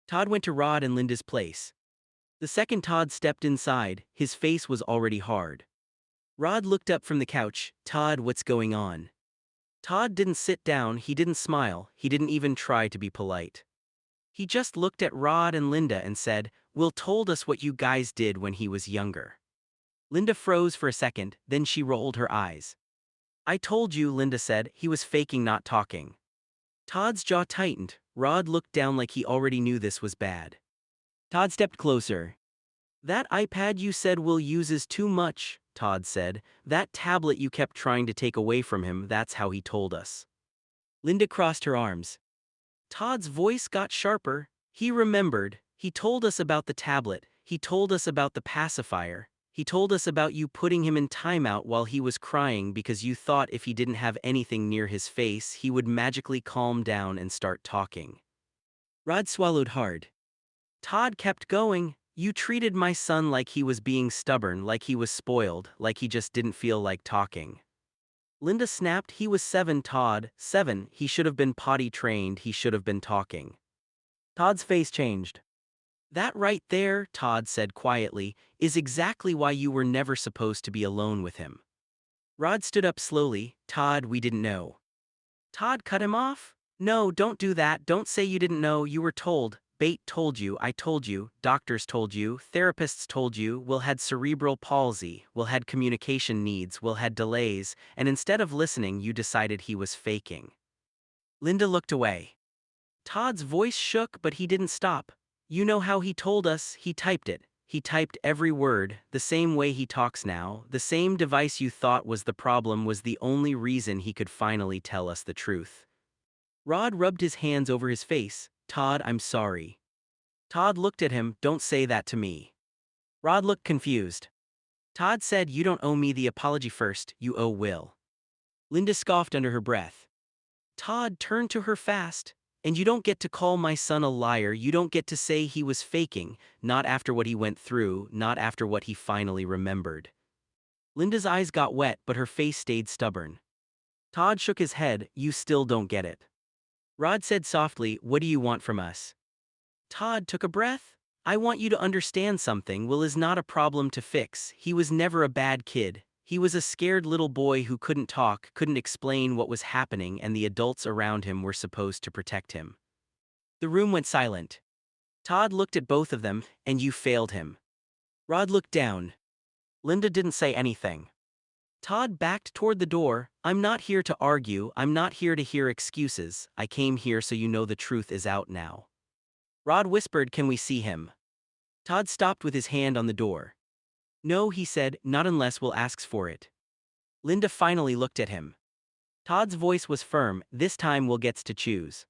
Todd went to Rod and Linda's place. The second Todd stepped inside, his face was already hard. Rod looked up from the couch. Todd, what's going on? Todd didn't sit down, he didn't smile, he didn't even try to be polite. He just looked at Rod and Linda and said, Will told us what you guys did when he was younger. Linda froze for a second, then she rolled her eyes. I told you, Linda said, he was faking not talking. Todd's jaw tightened. Rod looked down like he already knew this was bad. Todd stepped closer. That iPad you said Will uses too much, Todd said. That tablet you kept trying to take away from him, that's how he told us. Linda crossed her arms. Todd's voice got sharper. He remembered. He told us about the tablet. He told us about the pacifier. He told us about you putting him in timeout while he was crying because you thought if he didn't have anything near his face, he would magically calm down and start talking. Rod swallowed hard. Todd kept going. You treated my son like he was being stubborn, like he was spoiled, like he just didn't feel like talking. Linda snapped. He was 7, Todd, 7, he should have been potty trained, he should have been talking. Todd's face changed. That right there, Todd said quietly, is exactly why you were never supposed to be alone with him. Rod stood up slowly. Todd, we didn't know. Todd cut him off. No, don't do that, don't say you didn't know, you were told. Bate told you, I told you, doctors told you, therapists told you, Will had cerebral palsy, Will had communication needs, Will had delays, and instead of listening you decided he was faking. Linda looked away. Todd's voice shook but he didn't stop. You know how he told us, he typed it. He typed every word, the same way he talks now, the same device you thought was the problem was the only reason he could finally tell us the truth. Rod rubbed his hands over his face. Todd, I'm sorry. Todd looked at him. Don't say that to me. Rod looked confused. Todd said, you don't owe me the apology first, you owe Will. Linda scoffed under her breath. Todd turned to her fast. And you don't get to call my son a liar, you don't get to say he was faking, not after what he went through, not after what he finally remembered. Linda's eyes got wet but her face stayed stubborn. Todd shook his head. You still don't get it. Rod said softly, what do you want from us? Todd took a breath. I want you to understand something. Will is not a problem to fix. He was never a bad kid. He was a scared little boy who couldn't talk, couldn't explain what was happening, and the adults around him were supposed to protect him. The room went silent. Todd looked at both of them. And you failed him. Rod looked down. Linda didn't say anything. Todd backed toward the door. I'm not here to argue, I'm not here to hear excuses, I came here so you know the truth is out now. Rod whispered, can we see him? Todd stopped with his hand on the door. No, he said, not unless Will asks for it. Linda finally looked at him. Todd's voice was firm, this time Will gets to choose.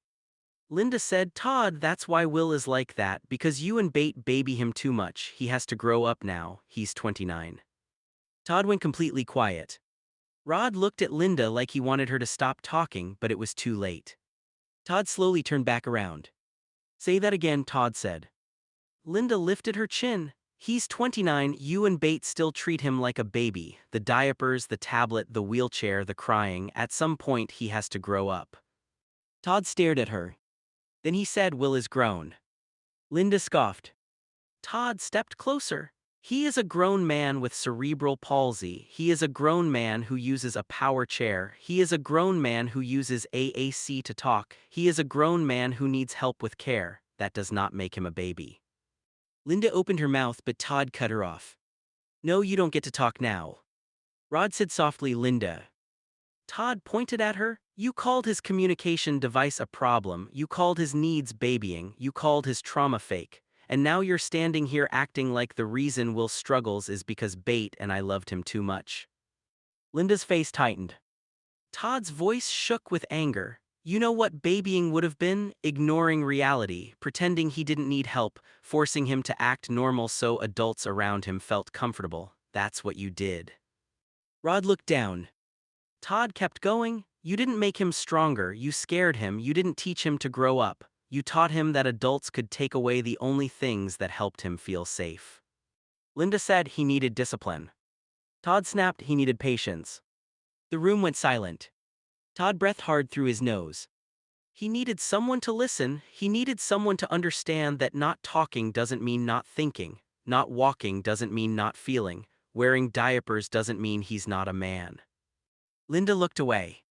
Linda said, Todd, that's why Will is like that, because you and Bate baby him too much, he has to grow up now, he's 29. Todd went completely quiet. Rod looked at Linda like he wanted her to stop talking, but it was too late. Todd slowly turned back around. Say that again, Todd said. Linda lifted her chin. He's 29, you and Bate still treat him like a baby. The diapers, the tablet, the wheelchair, the crying, at some point he has to grow up. Todd stared at her. Then he said, Will is grown. Linda scoffed. Todd stepped closer. He is a grown man with cerebral palsy. He is a grown man who uses a power chair. He is a grown man who uses AAC to talk. He is a grown man who needs help with care. That does not make him a baby. Linda opened her mouth but Todd cut her off. No, you don't get to talk now. Rod said softly, Linda. Todd pointed at her. You called his communication device a problem. You called his needs babying. You called his trauma fake. And now you're standing here acting like the reason Will struggles is because Bate and I loved him too much. Linda's face tightened. Todd's voice shook with anger. You know what babying would have been? Ignoring reality, pretending he didn't need help, forcing him to act normal so adults around him felt comfortable. That's what you did. Rod looked down. Todd kept going. You didn't make him stronger, you scared him, you didn't teach him to grow up. You taught him that adults could take away the only things that helped him feel safe. Linda said he needed discipline. Todd snapped he needed patience. The room went silent. Todd breathed hard through his nose. He needed someone to listen, he needed someone to understand that not talking doesn't mean not thinking, not walking doesn't mean not feeling, wearing diapers doesn't mean he's not a man. Linda looked away.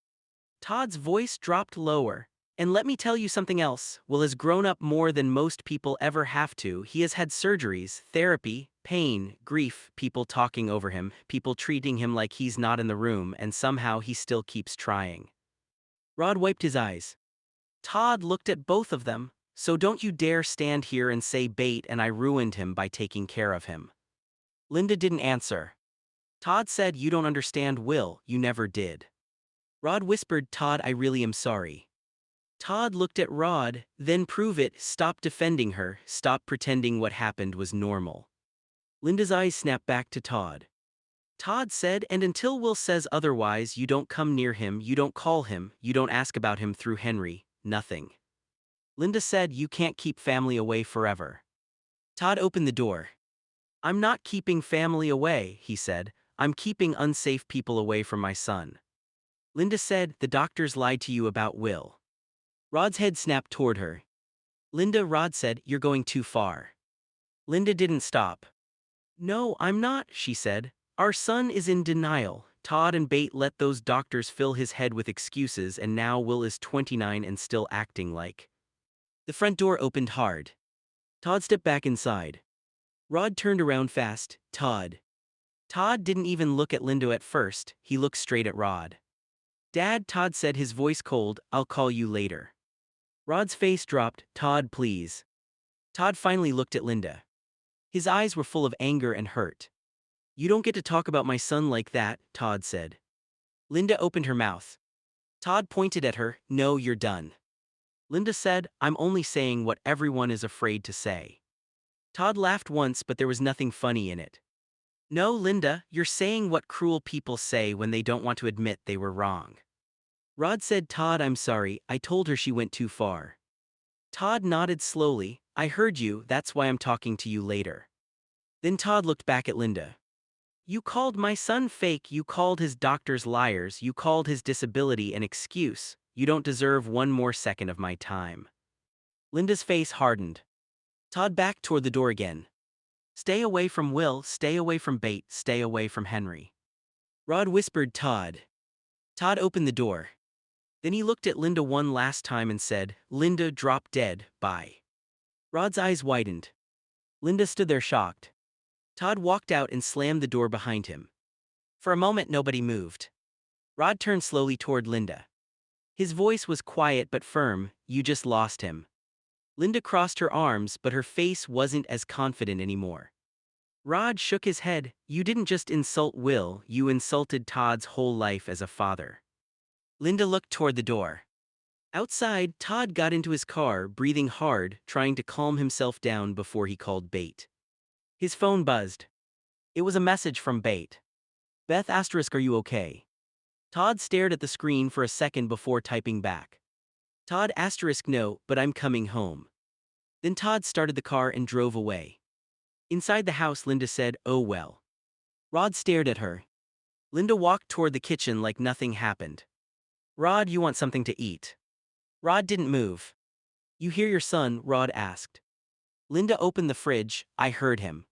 Todd's voice dropped lower. And let me tell you something else, Will has grown up more than most people ever have to. He has had surgeries, therapy, pain, grief, people talking over him, people treating him like he's not in the room, and somehow he still keeps trying. Rod wiped his eyes. Todd looked at both of them. So don't you dare stand here and say bait and I ruined him by taking care of him. Linda didn't answer. Todd said, you don't understand, Will, you never did. Rod whispered, Todd, I really am sorry. Todd looked at Rod, then prove it, stop defending her, stop pretending what happened was normal. Linda's eyes snapped back to Todd. Todd said, and until Will says otherwise, you don't come near him, you don't call him, you don't ask about him through Henry, nothing. Linda said, you can't keep family away forever. Todd opened the door. I'm not keeping family away, he said, I'm keeping unsafe people away from my son. Linda said, the doctors lied to you about Will. Rod's head snapped toward her. Linda, Rod said, you're going too far. Linda didn't stop. No, I'm not, she said. Our son is in denial. Todd and Bate let those doctors fill his head with excuses, and now Will is 29 and still acting like. The front door opened hard. Todd stepped back inside. Rod turned around fast. Todd. Todd didn't even look at Linda at first, he looked straight at Rod. Dad, Todd said, his voice cold, I'll call you later. Rod's face dropped. Todd, please. Todd finally looked at Linda. His eyes were full of anger and hurt. You don't get to talk about my son like that, Todd said. Linda opened her mouth. Todd pointed at her. No, you're done. Linda said, I'm only saying what everyone is afraid to say. Todd laughed once, but there was nothing funny in it. No, Linda, you're saying what cruel people say when they don't want to admit they were wrong. Rod said, Todd, I'm sorry, I told her she went too far. Todd nodded slowly. I heard you, that's why I'm talking to you later. Then Todd looked back at Linda. You called my son fake, you called his doctors liars, you called his disability an excuse. You don't deserve one more second of my time. Linda's face hardened. Todd backed toward the door again. Stay away from Will, stay away from Bate, stay away from Henry. Rod whispered, Todd. Todd opened the door. Then he looked at Linda one last time and said, Linda, drop dead, bye. Rod's eyes widened. Linda stood there shocked. Todd walked out and slammed the door behind him. For a moment nobody moved. Rod turned slowly toward Linda. His voice was quiet but firm, you just lost him. Linda crossed her arms, but her face wasn't as confident anymore. Rod shook his head. You didn't just insult Will, you insulted Todd's whole life as a father. Linda looked toward the door. Outside, Todd got into his car, breathing hard, trying to calm himself down before he called Bate. His phone buzzed. It was a message from Bate. Beth *, are you okay? Todd stared at the screen for a second before typing back. Todd *, no, but I'm coming home. Then Todd started the car and drove away. Inside the house, Linda said, oh well. Rod stared at her. Linda walked toward the kitchen like nothing happened. Rod, you want something to eat? Rod didn't move. You hear your son? Rod asked. Linda opened the fridge. I heard him.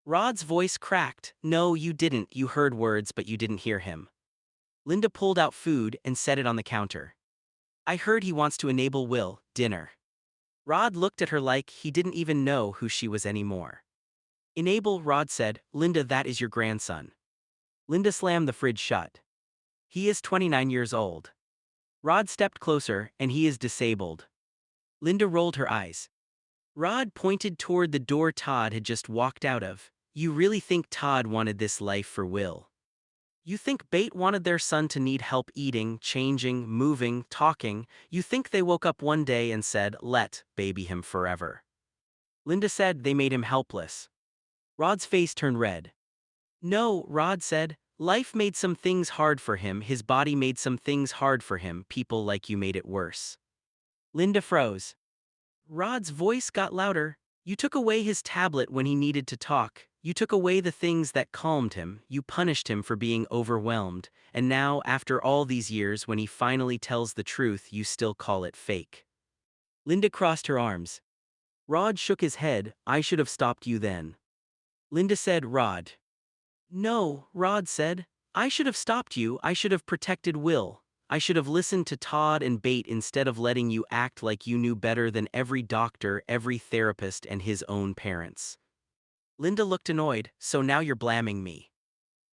Rod's voice cracked. No, you didn't. You heard words, but you didn't hear him. Linda pulled out food and set it on the counter. I heard he wants to enable Will, dinner. Rod looked at her like he didn't even know who she was anymore. Enable, Rod said. Linda, that is your grandson. Linda slammed the fridge shut. He is 29 years old. Rod stepped closer, and he is disabled. Linda rolled her eyes. Rod pointed toward the door Todd had just walked out of. You really think Todd wanted this life for Will? You think Bate wanted their son to need help eating, changing, moving, talking? You think they woke up one day and said, let baby him forever? Linda said they made him helpless. Rod's face turned red. No, Rod said. Life made some things hard for him, his body made some things hard for him, people like you made it worse. Linda froze. Rod's voice got louder. You took away his tablet when he needed to talk, You took away the things that calmed him, you punished him for being overwhelmed, and now, after all these years, when he finally tells the truth, you still call it fake. Linda crossed her arms. Rod shook his head. I should have stopped you then. Linda said, Rod. No, Rod said. I should have stopped you. I should have protected Will. I should have listened to Todd and Bate instead of letting you act like you knew better than every doctor, every therapist, and his own parents. Linda looked annoyed. So now you're blaming me.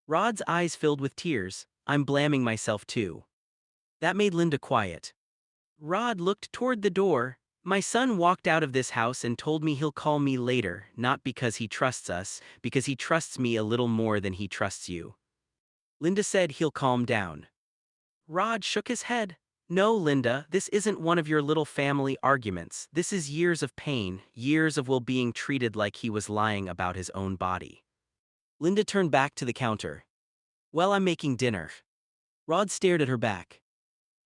Rod's eyes filled with tears. I'm blaming myself too. That made Linda quiet. Rod looked toward the door. My son walked out of this house and told me he'll call me later, not because he trusts us, because he trusts me a little more than he trusts you. Linda said he'll calm down. Rod shook his head. No, Linda, this isn't one of your little family arguments. This is years of pain, years of Will being treated like he was lying about his own body. Linda turned back to the counter. Well, I'm making dinner. Rod stared at her back.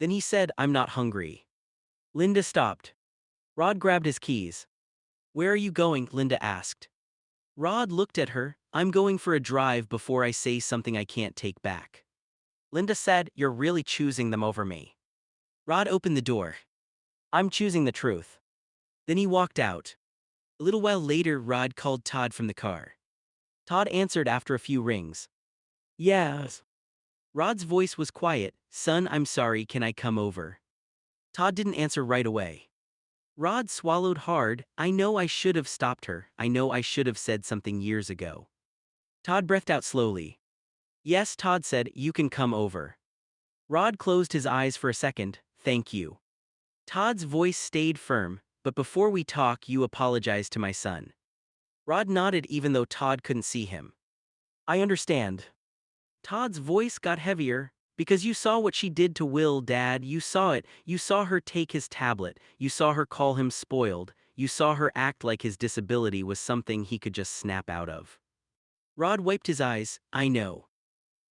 Then he said, I'm not hungry. Linda stopped. Rod grabbed his keys. Where are you going? Linda asked. Rod looked at her. I'm going for a drive before I say something I can't take back. Linda said, You're really choosing them over me. Rod opened the door. I'm choosing the truth. Then he walked out. A little while later, Rod called Todd from the car. Todd answered after a few rings. Yes. Rod's voice was quiet. Son, I'm sorry, can I come over? Todd didn't answer right away. Rod swallowed hard. I know I should have stopped her. I know I should have said something years ago. Todd breathed out slowly. Yes, Todd said, you can come over. Rod closed his eyes for a second. Thank you. Todd's voice stayed firm, but before we talk, you apologize to my son. Rod nodded even though Todd couldn't see him. I understand. Todd's voice got heavier. Because you saw what she did to Will, Dad, you saw it. You saw her take his tablet. You saw her call him spoiled. You saw her act like his disability was something he could just snap out of. Rod wiped his eyes. I know.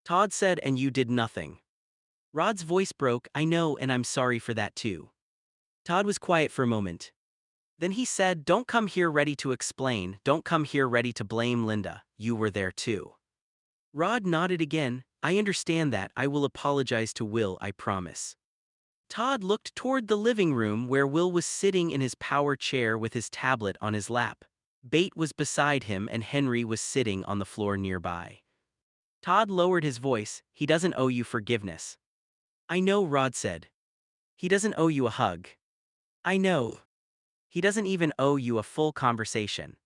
Todd said, and you did nothing. Rod's voice broke. I know, and I'm sorry for that too. Todd was quiet for a moment. Then he said, don't come here ready to explain. Don't come here ready to blame Linda. You were there too. Rod nodded again. I understand that. I will apologize to Will, I promise. Todd looked toward the living room where Will was sitting in his power chair with his tablet on his lap. Bate was beside him and Henry was sitting on the floor nearby. Todd lowered his voice. He doesn't owe you forgiveness. I know, Rod said. He doesn't owe you a hug. I know. He doesn't even owe you a full conversation.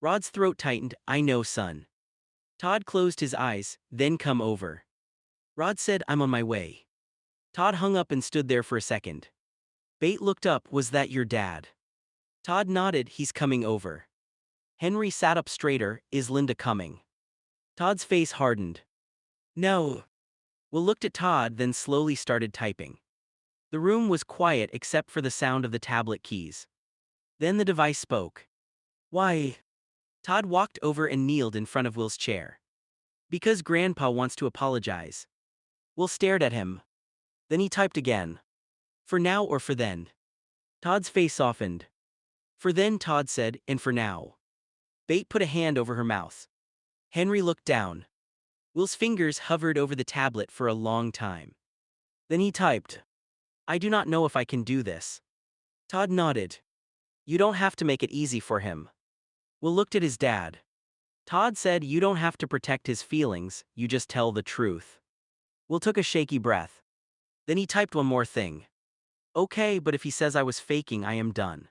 Rod's throat tightened. I know, son. Todd closed his eyes. Then come over. Rod said, I'm on my way. Todd hung up and stood there for a second. Bate looked up. Was that your dad? Todd nodded. He's coming over. Henry sat up straighter. Is Linda coming? Todd's face hardened. No. Will looked at Todd, then slowly started typing. The room was quiet except for the sound of the tablet keys. Then the device spoke. Why? Todd walked over and kneeled in front of Will's chair. Because Grandpa wants to apologize. Will stared at him. Then he typed again. For now or for then? Todd's face softened. For then, Todd said, and for now. Bate put a hand over her mouth. Henry looked down. Will's fingers hovered over the tablet for a long time. Then he typed. I do not know if I can do this. Todd nodded. You don't have to make it easy for him. Will looked at his dad. Todd said, you don't have to protect his feelings, you just tell the truth. Will took a shaky breath. Then he typed one more thing. Okay, but if he says I was faking, I am done.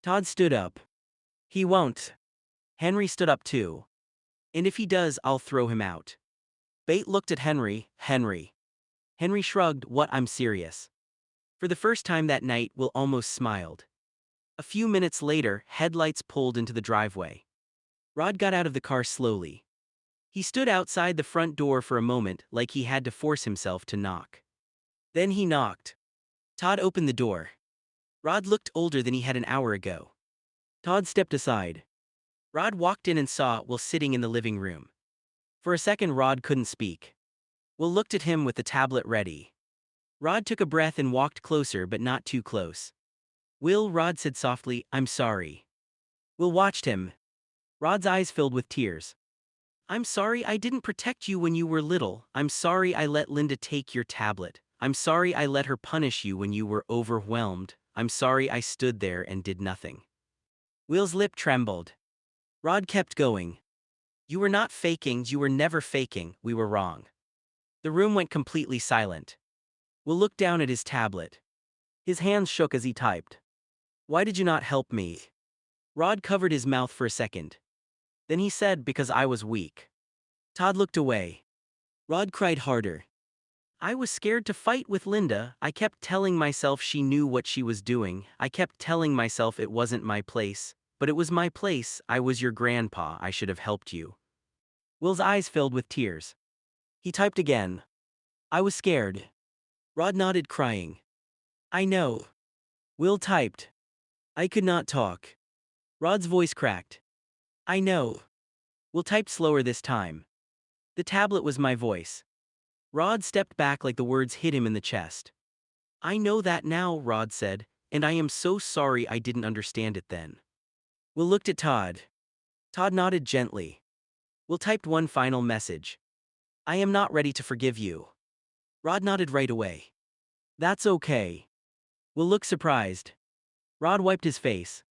Todd stood up. He won't. Henry stood up too. And if he does, I'll throw him out. Bate looked at Henry. Henry. Henry shrugged. What? I'm serious. For the first time that night, Will almost smiled. A few minutes later, headlights pulled into the driveway. Rod got out of the car slowly. He stood outside the front door for a moment, like he had to force himself to knock. Then he knocked. Todd opened the door. Rod looked older than he had an hour ago. Todd stepped aside. Rod walked in and saw Will sitting in the living room. For a second, Rod couldn't speak. Will looked at him with the tablet ready. Rod took a breath and walked closer, but not too close. Will, Rod said softly, I'm sorry. Will watched him. Rod's eyes filled with tears. I'm sorry I didn't protect you when you were little. I'm sorry I let Linda take your tablet. I'm sorry I let her punish you when you were overwhelmed. I'm sorry I stood there and did nothing. Will's lip trembled. Rod kept going. You were not faking, you were never faking, we were wrong. The room went completely silent. Will looked down at his tablet. His hands shook as he typed. Why did you not help me? Rod covered his mouth for a second. Then he said, because I was weak. Todd looked away. Rod cried harder. I was scared to fight with Linda. I kept telling myself she knew what she was doing. I kept telling myself it wasn't my place. But it was my place. I was your grandpa. I should have helped you. Will's eyes filled with tears. He typed again. I was scared. Rod nodded, crying. I know. Will typed. I could not talk. Rod's voice cracked. I know. Will typed slower this time. The tablet was my voice. Rod stepped back like the words hit him in the chest. I know that now, Rod said, and I am so sorry I didn't understand it then. Will looked at Todd. Todd nodded gently. Will typed one final message. I am not ready to forgive you. Rod nodded right away. That's okay. Will looked surprised. Rod wiped his face.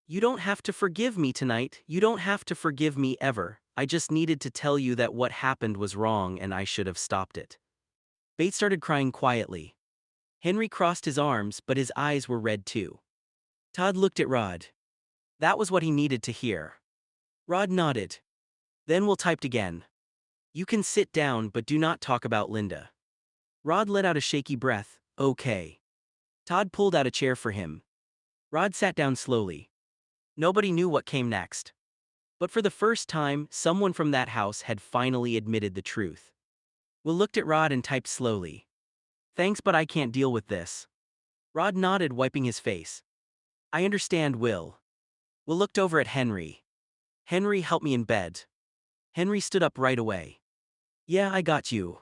You don't have to forgive me tonight. You don't have to forgive me ever. I just needed to tell you that what happened was wrong and I should have stopped it. Bates started crying quietly. Henry crossed his arms, but his eyes were red too. Todd looked at Rod. That was what he needed to hear. Rod nodded. Then Will typed again. You can sit down, but do not talk about Linda. Rod let out a shaky breath. Okay. Todd pulled out a chair for him. Rod sat down slowly. Nobody knew what came next. But for the first time, someone from that house had finally admitted the truth. Will looked at Rod and typed slowly. Thanks, but I can't deal with this. Rod nodded, wiping his face. I understand, Will. Will looked over at Henry. Henry, help me in bed. Henry stood up right away. Yeah, I got you.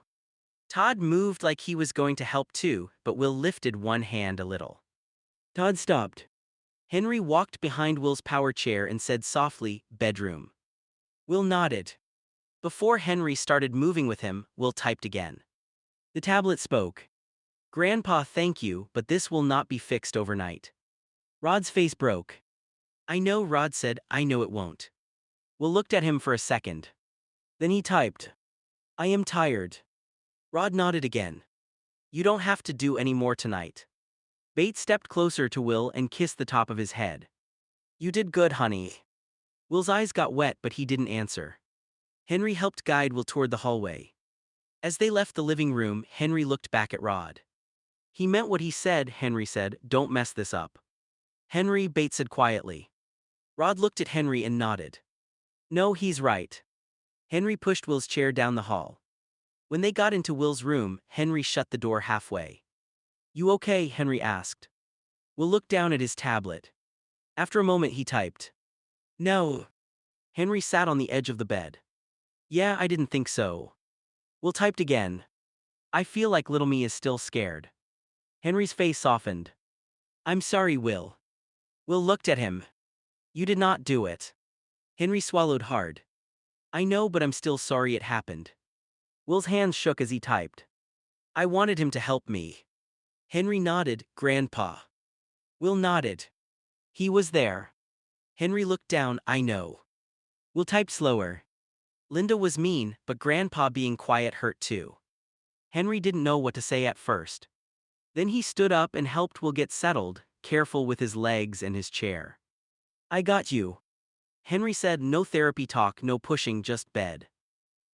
Todd moved like he was going to help too, but Will lifted one hand a little. Todd stopped. Henry walked behind Will's power chair and said softly, bedroom. Will nodded. Before Henry started moving with him, Will typed again. The tablet spoke. Grandpa, thank you, but this will not be fixed overnight. Rod's face broke. I know, Rod said, I know it won't. Will looked at him for a second. Then he typed. I am tired. Rod nodded again. You don't have to do any more tonight. Bates stepped closer to Will and kissed the top of his head. You did good, honey. Will's eyes got wet, but he didn't answer. Henry helped guide Will toward the hallway. As they left the living room, Henry looked back at Rod. He meant what he said, Henry said, don't mess this up. Henry, Bates said quietly. Rod looked at Henry and nodded. No, he's right. Henry pushed Will's chair down the hall. When they got into Will's room, Henry shut the door halfway. You okay? Henry asked. Will looked down at his tablet. After a moment he typed. No. Henry sat on the edge of the bed. Yeah, I didn't think so. Will typed again. I feel like little me is still scared. Henry's face softened. I'm sorry, Will. Will looked at him. You did not do it. Henry swallowed hard. I know, but I'm still sorry it happened. Will's hands shook as he typed. I wanted him to help me. Henry nodded, Grandpa. Will nodded. He was there. Henry looked down, I know. Will typed slower. Linda was mean, but Grandpa being quiet hurt too. Henry didn't know what to say at first. Then he stood up and helped Will get settled, careful with his legs and his chair. I got you. Henry said, no therapy talk, no pushing, just bed.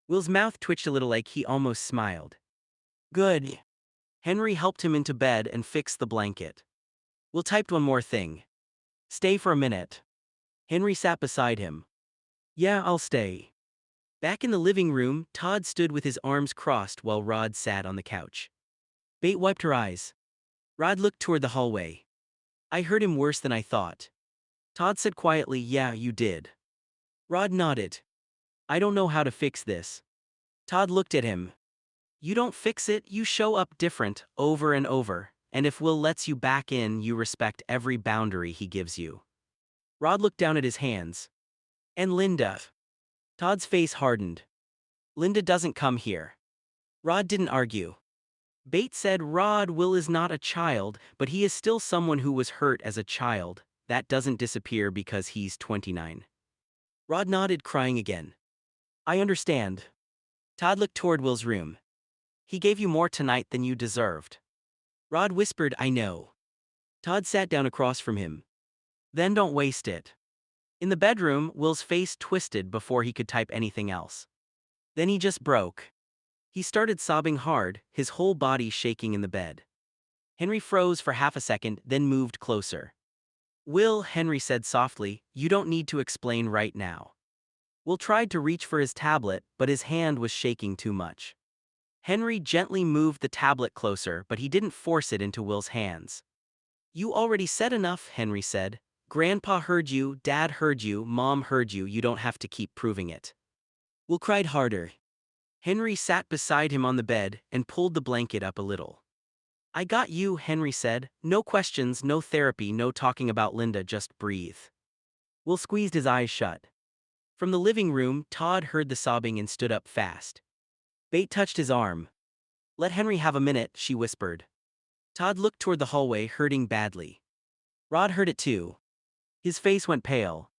Will's mouth twitched a little like he almost smiled. Good. Henry helped him into bed and fixed the blanket. Will typed one more thing. Stay for a minute. Henry sat beside him. Yeah, I'll stay. Back in the living room, Todd stood with his arms crossed while Rod sat on the couch. Bate wiped her eyes. Rod looked toward the hallway. I hurt him worse than I thought. Todd said quietly, yeah, you did. Rod nodded. I don't know how to fix this. Todd looked at him. You don't fix it, you show up different, over and over, and if Will lets you back in, you respect every boundary he gives you. Rod looked down at his hands. And Linda. Todd's face hardened. Linda doesn't come here. Rod didn't argue. Bates said Will is not a child, but he is still someone who was hurt as a child. That doesn't disappear because he's 29. Rod nodded, crying again. I understand. Todd looked toward Will's room. He gave you more tonight than you deserved. Rod whispered, I know. Todd sat down across from him. Then don't waste it. In the bedroom, Will's face twisted before he could type anything else. Then he just broke. He started sobbing hard, his whole body shaking in the bed. Henry froze for half a second, then moved closer. Will, Henry said softly, you don't need to explain right now. Will tried to reach for his tablet, but his hand was shaking too much. Henry gently moved the tablet closer, but he didn't force it into Will's hands. You already said enough, Henry said. Grandpa heard you, Dad heard you, Mom heard you, you don't have to keep proving it. Will cried harder. Henry sat beside him on the bed and pulled the blanket up a little. I got you, Henry said. No questions, no therapy, no talking about Linda, just breathe. Will squeezed his eyes shut. From the living room, Todd heard the sobbing and stood up fast. Bate touched his arm. Let Henry have a minute, she whispered. Todd looked toward the hallway, hurting badly. Rod heard it too. His face went pale.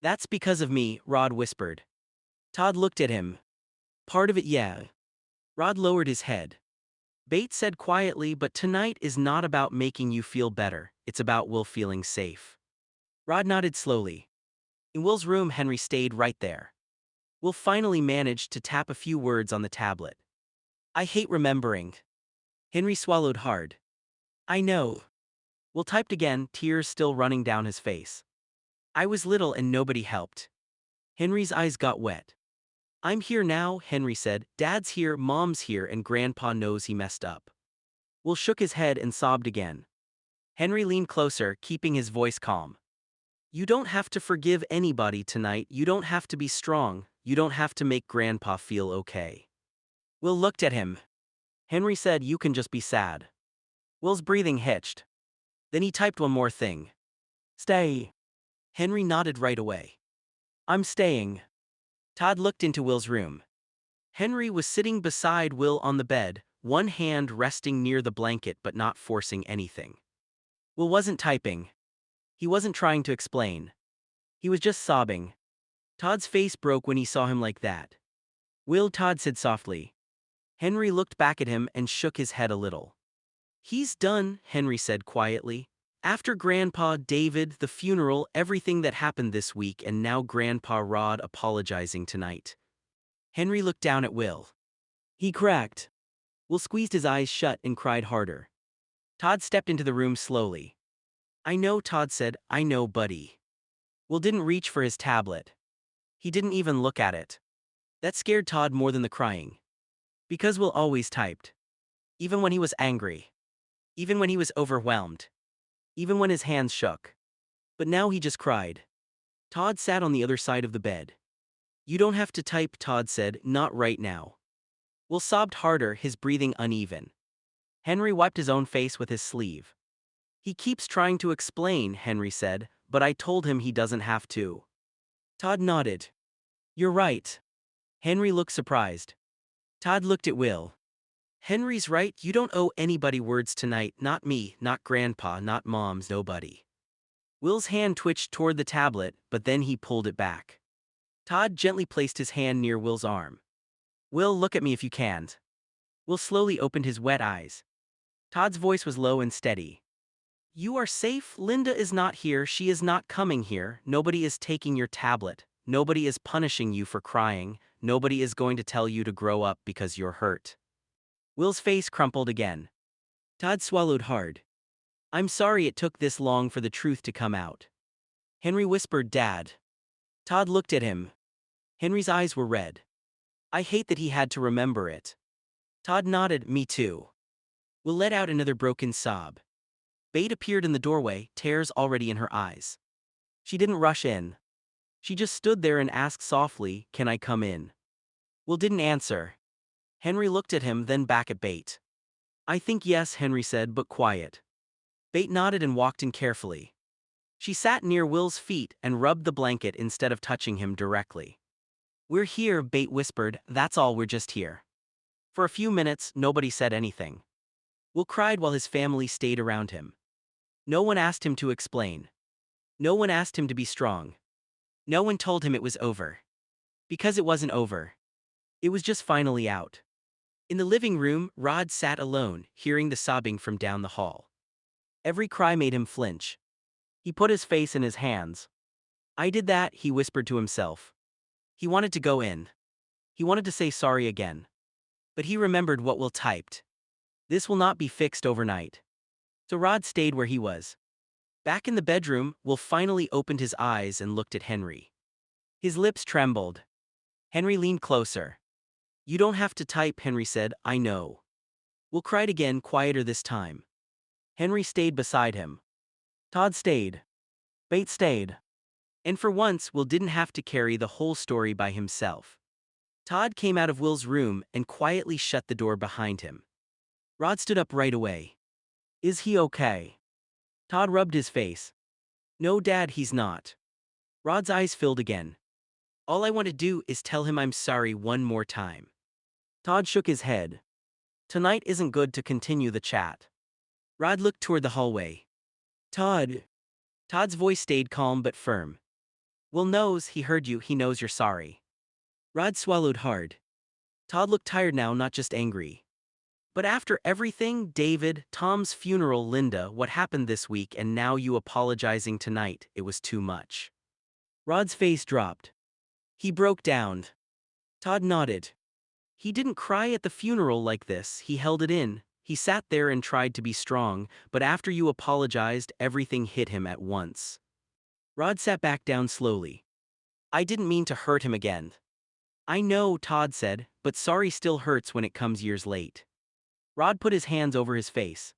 That's because of me, Rod whispered. Todd looked at him. Part of it, yeah. Rod lowered his head. Bates said quietly, but tonight is not about making you feel better, it's about Will feeling safe. Rod nodded slowly. In Will's room, Henry stayed right there. Will finally managed to tap a few words on the tablet. I hate remembering. Henry swallowed hard. I know. Will typed again, tears still running down his face. I was little and nobody helped. Henry's eyes got wet. I'm here now, Henry said. Dad's here, Mom's here, and Grandpa knows he messed up. Will shook his head and sobbed again. Henry leaned closer, keeping his voice calm. You don't have to forgive anybody tonight, you don't have to be strong, you don't have to make Grandpa feel okay. Will looked at him. Henry said you can just be sad. Will's breathing hitched. Then he typed one more thing. Stay. Henry nodded right away. I'm staying. Todd looked into Will's room. Henry was sitting beside Will on the bed, one hand resting near the blanket but not forcing anything. Will wasn't typing. He wasn't trying to explain. He was just sobbing. Todd's face broke when he saw him like that. Will, Todd said softly. Henry looked back at him and shook his head a little. He's done, Henry said quietly. After Grandpa David, the funeral, everything that happened this week, and now Grandpa Rod apologizing tonight. Henry looked down at Will. He cracked. Will squeezed his eyes shut and cried harder. Todd stepped into the room slowly. I know, Todd said, I know, buddy. Will didn't reach for his tablet. He didn't even look at it. That scared Todd more than the crying. Because Will always typed. Even when he was angry. Even when he was overwhelmed. Even when his hands shook. But now he just cried. Todd sat on the other side of the bed. You don't have to type, Todd said, not right now. Will sobbed harder, his breathing uneven. Henry wiped his own face with his sleeve. He keeps trying to explain, Henry said, but I told him he doesn't have to. Todd nodded. You're right. Henry looked surprised. Todd looked at Will. Henry's right, you don't owe anybody words tonight, not me, not Grandpa, not Mom's, nobody. Will's hand twitched toward the tablet, but then he pulled it back. Todd gently placed his hand near Will's arm. Will, look at me if you can. Will slowly opened his wet eyes. Todd's voice was low and steady. You are safe, Linda is not here, she is not coming here, nobody is taking your tablet, nobody is punishing you for crying, nobody is going to tell you to grow up because you're hurt. Will's face crumpled again. Todd swallowed hard. I'm sorry it took this long for the truth to come out. Henry whispered, Dad. Todd looked at him. Henry's eyes were red. I hate that he had to remember it. Todd nodded, me too. Will let out another broken sob. Bate appeared in the doorway, tears already in her eyes. She didn't rush in. She just stood there and asked softly, can I come in? Will didn't answer. Henry looked at him, then back at Bate. I think yes, Henry said, but quiet. Bate nodded and walked in carefully. She sat near Will's feet and rubbed the blanket instead of touching him directly. "We're here," Bate whispered, "that's all, we're just here." For a few minutes, nobody said anything. Will cried while his family stayed around him. No one asked him to explain. No one asked him to be strong. No one told him it was over. Because it wasn't over. It was just finally out. In the living room, Rod sat alone, hearing the sobbing from down the hall. Every cry made him flinch. He put his face in his hands. "I did that," he whispered to himself. He wanted to go in. He wanted to say sorry again. But he remembered what Will typed. "This will not be fixed overnight." So Rod stayed where he was. Back in the bedroom, Will finally opened his eyes and looked at Henry. His lips trembled. Henry leaned closer. "You don't have to type," Henry said, "I know." Will cried again, quieter this time. Henry stayed beside him. Todd stayed. Bates stayed. And for once, Will didn't have to carry the whole story by himself. Todd came out of Will's room and quietly shut the door behind him. Rod stood up right away. "Is he okay?" Todd rubbed his face. "No, Dad, he's not." Rod's eyes filled again. "All I want to do is tell him I'm sorry one more time." Todd shook his head. "Tonight isn't good to continue the chat." Rod looked toward the hallway. "Todd." Todd's voice stayed calm but firm. "Will knows, he heard you, he knows you're sorry." Rod swallowed hard. Todd looked tired now, not just angry. "But after everything, David, Tom's funeral, Linda, what happened this week, and now you apologizing tonight, it was too much." Rod's face dropped. He broke down. Todd nodded. He didn't cry at the funeral like this, he held it in. He sat there and tried to be strong, but after you apologized, everything hit him at once. Rod sat back down slowly. "I didn't mean to hurt him again." "I know," Todd said, "but sorry still hurts when it comes years late." Rod put his hands over his face.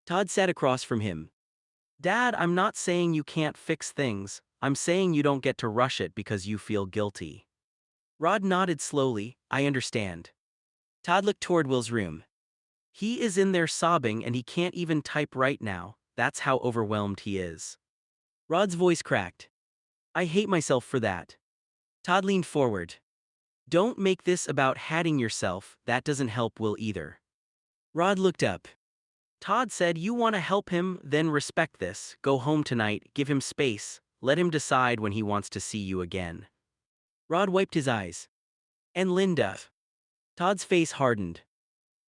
Todd sat across from him. "Dad, I'm not saying you can't fix things, I'm saying you don't get to rush it because you feel guilty." Rod nodded slowly, "I understand." Todd looked toward Will's room. "He is in there sobbing and he can't even type right now, that's how overwhelmed he is." Rod's voice cracked. "I hate myself for that." Todd leaned forward. "Don't make this about hating yourself, that doesn't help Will either." Rod looked up. Todd said, "You want to help him, then respect this, go home tonight, give him space, let him decide when he wants to see you again." Rod wiped his eyes. "And Linda." Todd's face hardened.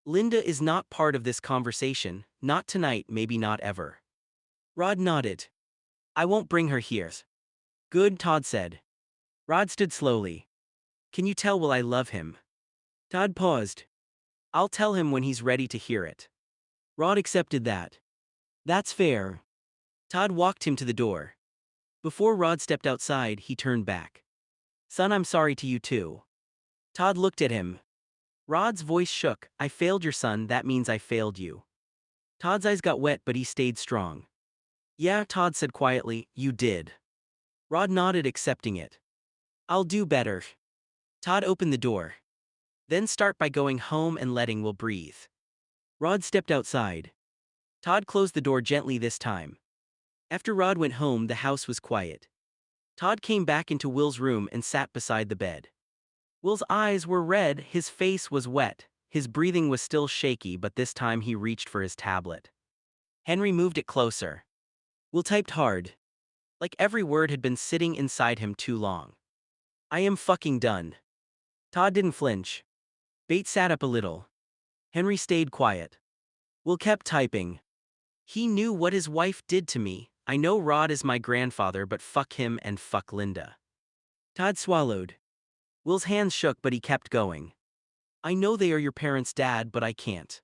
"Linda is not part of this conversation, not tonight, maybe not ever." Rod nodded. "I won't bring her here." "Good," Todd said. Rod stood slowly. "Can you tell Will I love him?" Todd paused. "I'll tell him when he's ready to hear it." Rod accepted that. "That's fair." Todd walked him to the door. Before Rod stepped outside, he turned back. "Son, I'm sorry to you too." Todd looked at him. Rod's voice shook. "I failed your son, that means I failed you." Todd's eyes got wet but he stayed strong. "Yeah," Todd said quietly, "you did." Rod nodded, accepting it. "I'll do better." Todd opened the door. "Then start by going home and letting Will breathe." Rod stepped outside. Todd closed the door gently this time. After Rod went home, the house was quiet. Todd came back into Will's room and sat beside the bed. Will's eyes were red, his face was wet, his breathing was still shaky, but this time he reached for his tablet. Henry moved it closer. Will typed hard. Like every word had been sitting inside him too long. "I am fucking done." Todd didn't flinch. Bates sat up a little. Henry stayed quiet. Will kept typing. "He knew what his wife did to me. I know Rod is my grandfather, but fuck him and fuck Linda." Todd swallowed. Will's hands shook but he kept going. "I know they are your parents, Dad, but I can't."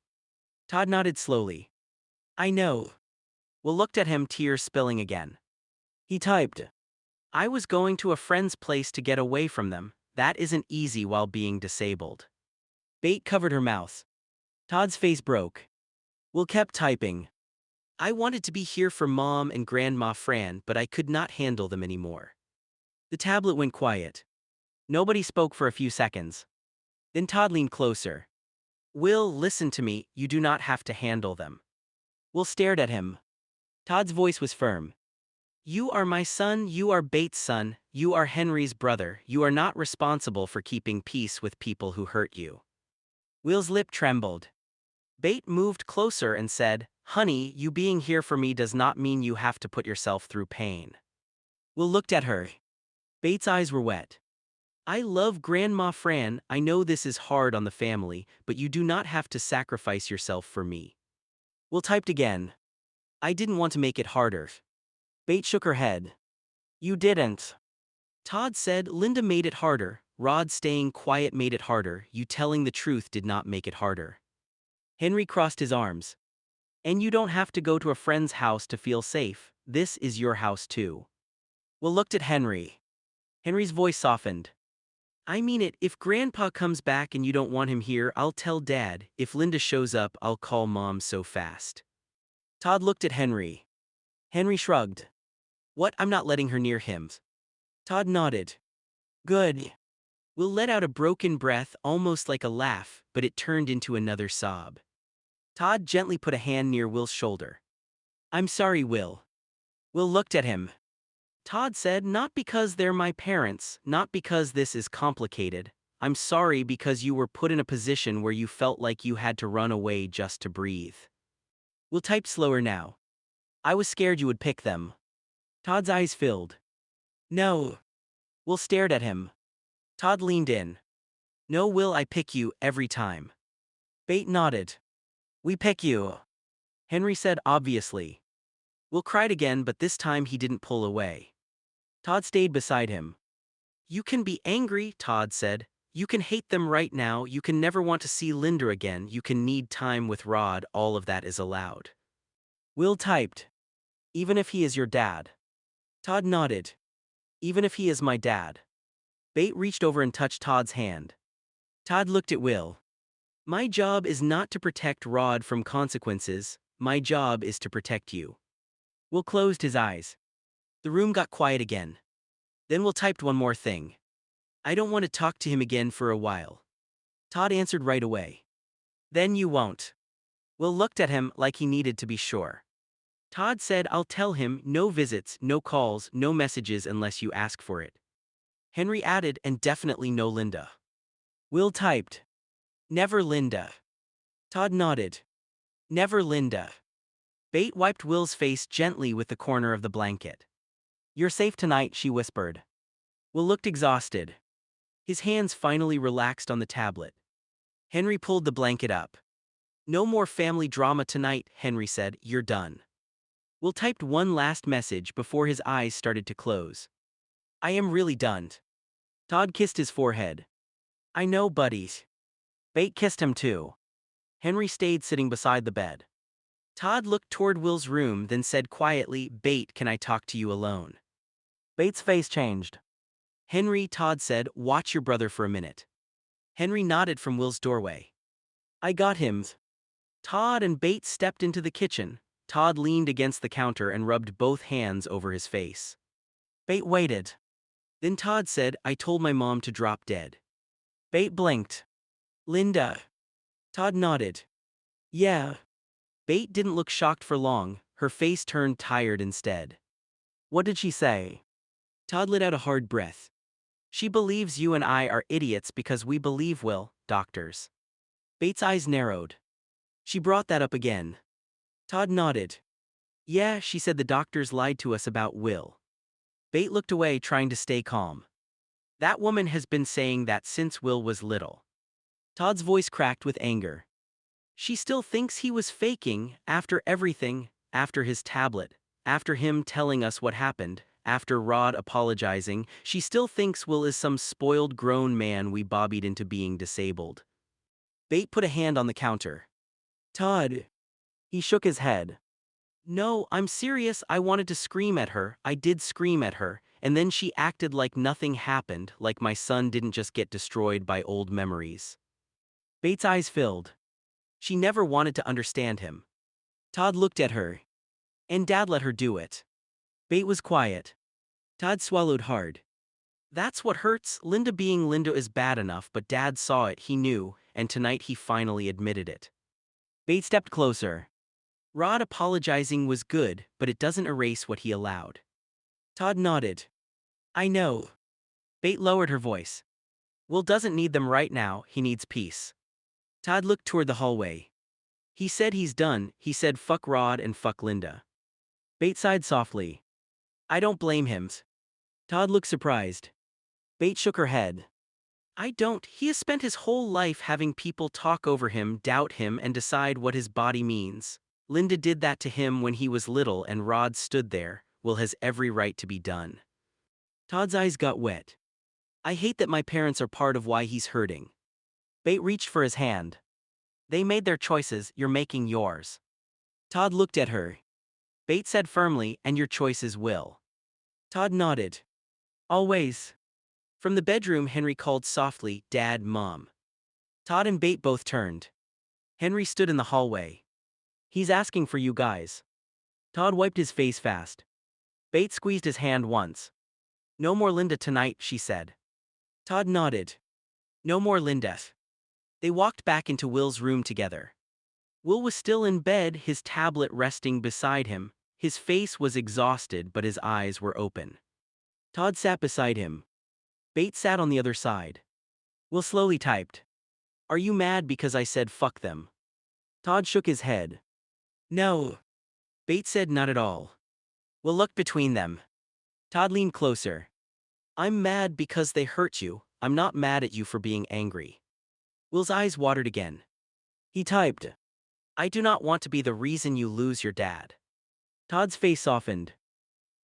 Todd nodded slowly. "I know." Will looked at him, tears spilling again. He typed. "I was going to a friend's place to get away from them. That isn't easy while being disabled." Bate covered her mouth. Todd's face broke. Will kept typing. "I wanted to be here for Mom and Grandma Fran, but I could not handle them anymore." The tablet went quiet. Nobody spoke for a few seconds. Then Todd leaned closer. "Will, listen to me, you do not have to handle them." Will stared at him. Todd's voice was firm. You are my son, you are Bates' son, you are Henry's brother, you are not responsible for keeping peace with people who hurt you. Will's lip trembled. Bate moved closer and said, Honey, you being here for me does not mean you have to put yourself through pain. Will looked at her. Bates' eyes were wet. I love Grandma Fran, I know this is hard on the family, but you do not have to sacrifice yourself for me. Will typed again. I didn't want to make it harder. Bate shook her head. You didn't. Todd said Linda made it harder, Rod staying quiet made it harder, you telling the truth did not make it harder. Henry crossed his arms. And you don't have to go to a friend's house to feel safe, this is your house too. Will looked at Henry. Henry's voice softened. I mean it, if Grandpa comes back and you don't want him here, I'll tell Dad, if Linda shows up, I'll call Mom so fast. Todd looked at Henry. Henry shrugged. What, I'm not letting her near him. Todd nodded. Good. Will let out a broken breath, almost like a laugh, but it turned into another sob. Todd gently put a hand near Will's shoulder. I'm sorry, Will. Will looked at him. Todd said, not because they're my parents, not because this is complicated. I'm sorry because you were put in a position where you felt like you had to run away just to breathe. Will typed slower now. I was scared you would pick them. Todd's eyes filled. No. Will stared at him. Todd leaned in. No, Will, I pick you every time. Bate nodded. We pick you. Henry said obviously. Will cried again, but this time he didn't pull away. Todd stayed beside him. You can be angry, Todd said. You can hate them right now, you can never want to see Linda again, you can need time with Rod, all of that is allowed. Will typed. Even if he is your dad. Todd nodded. Even if he is my dad. Bate reached over and touched Todd's hand. Todd looked at Will. My job is not to protect Rod from consequences, my job is to protect you. Will closed his eyes. The room got quiet again. Then Will typed one more thing. I don't want to talk to him again for a while. Todd answered right away. Then you won't. Will looked at him like he needed to be sure. Todd said I'll tell him no visits, no calls, no messages unless you ask for it. Henry added and definitely no Linda. Will typed. Never Linda. Todd nodded. Never Linda. Bate wiped Will's face gently with the corner of the blanket. You're safe tonight, she whispered. Will looked exhausted. His hands finally relaxed on the tablet. Henry pulled the blanket up. No more family drama tonight, Henry said, you're done. Will typed one last message before his eyes started to close. I am really done. Todd kissed his forehead. I know, buddies. Bate kissed him too. Henry stayed sitting beside the bed. Todd looked toward Will's room, then said quietly, Bate, can I talk to you alone? Bate's face changed. Henry, Todd said, watch your brother for a minute. Henry nodded from Will's doorway. I got him. Todd and Bate stepped into the kitchen. Todd leaned against the counter and rubbed both hands over his face. Bate waited. Then Todd said, I told my mom to drop dead. Bate blinked. Linda. Todd nodded. Yeah. Bate didn't look shocked for long, her face turned tired instead. What did she say? Todd let out a hard breath. She believes you and I are idiots because we believe Will, doctors. Bate's eyes narrowed. She brought that up again. Todd nodded. Yeah, she said the doctors lied to us about Will. Bate looked away, trying to stay calm. That woman has been saying that since Will was little. Todd's voice cracked with anger. She still thinks he was faking, after everything, after his tablet, after him telling us what happened, after Rod apologizing, she still thinks Will is some spoiled grown man we bobbied into being disabled. Bate put a hand on the counter. Todd. He shook his head. No, I'm serious, I wanted to scream at her, I did scream at her, and then she acted like nothing happened, like my son didn't just get destroyed by old memories. Bate's eyes filled. She never wanted to understand him. Todd looked at her. And Dad let her do it. Bate was quiet. Todd swallowed hard. That's what hurts, Linda being Linda is bad enough, but Dad saw it, he knew, and tonight he finally admitted it. Bate stepped closer. Rod apologizing was good, but it doesn't erase what he allowed. Todd nodded. I know. Beth lowered her voice. Will doesn't need them right now, he needs peace. Todd looked toward the hallway. He said he's done, he said fuck Rod and fuck Linda. Beth sighed softly. I don't blame him. Todd looked surprised. Beth shook her head. I don't, he has spent his whole life having people talk over him, doubt him, and decide what his body means. Linda did that to him when he was little and Rod stood there. Will has every right to be done. Todd's eyes got wet. I hate that my parents are part of why he's hurting. Beth reached for his hand. They made their choices, you're making yours. Todd looked at her. Beth said firmly, and your choices will. Todd nodded. Always. From the bedroom, Henry called softly, Dad, Mom. Todd and Beth both turned. Henry stood in the hallway. He's asking for you guys. Todd wiped his face fast. Beth squeezed his hand once. No more Linda tonight, she said. Todd nodded. No more Linda. They walked back into Will's room together. Will was still in bed, his tablet resting beside him. His face was exhausted, but his eyes were open. Todd sat beside him. Beth sat on the other side. Will slowly typed. Are you mad because I said fuck them? Todd shook his head. No. Beth said not at all. Will looked between them. Todd leaned closer. I'm mad because they hurt you, I'm not mad at you for being angry. Will's eyes watered again. He typed. I do not want to be the reason you lose your dad. Todd's face softened.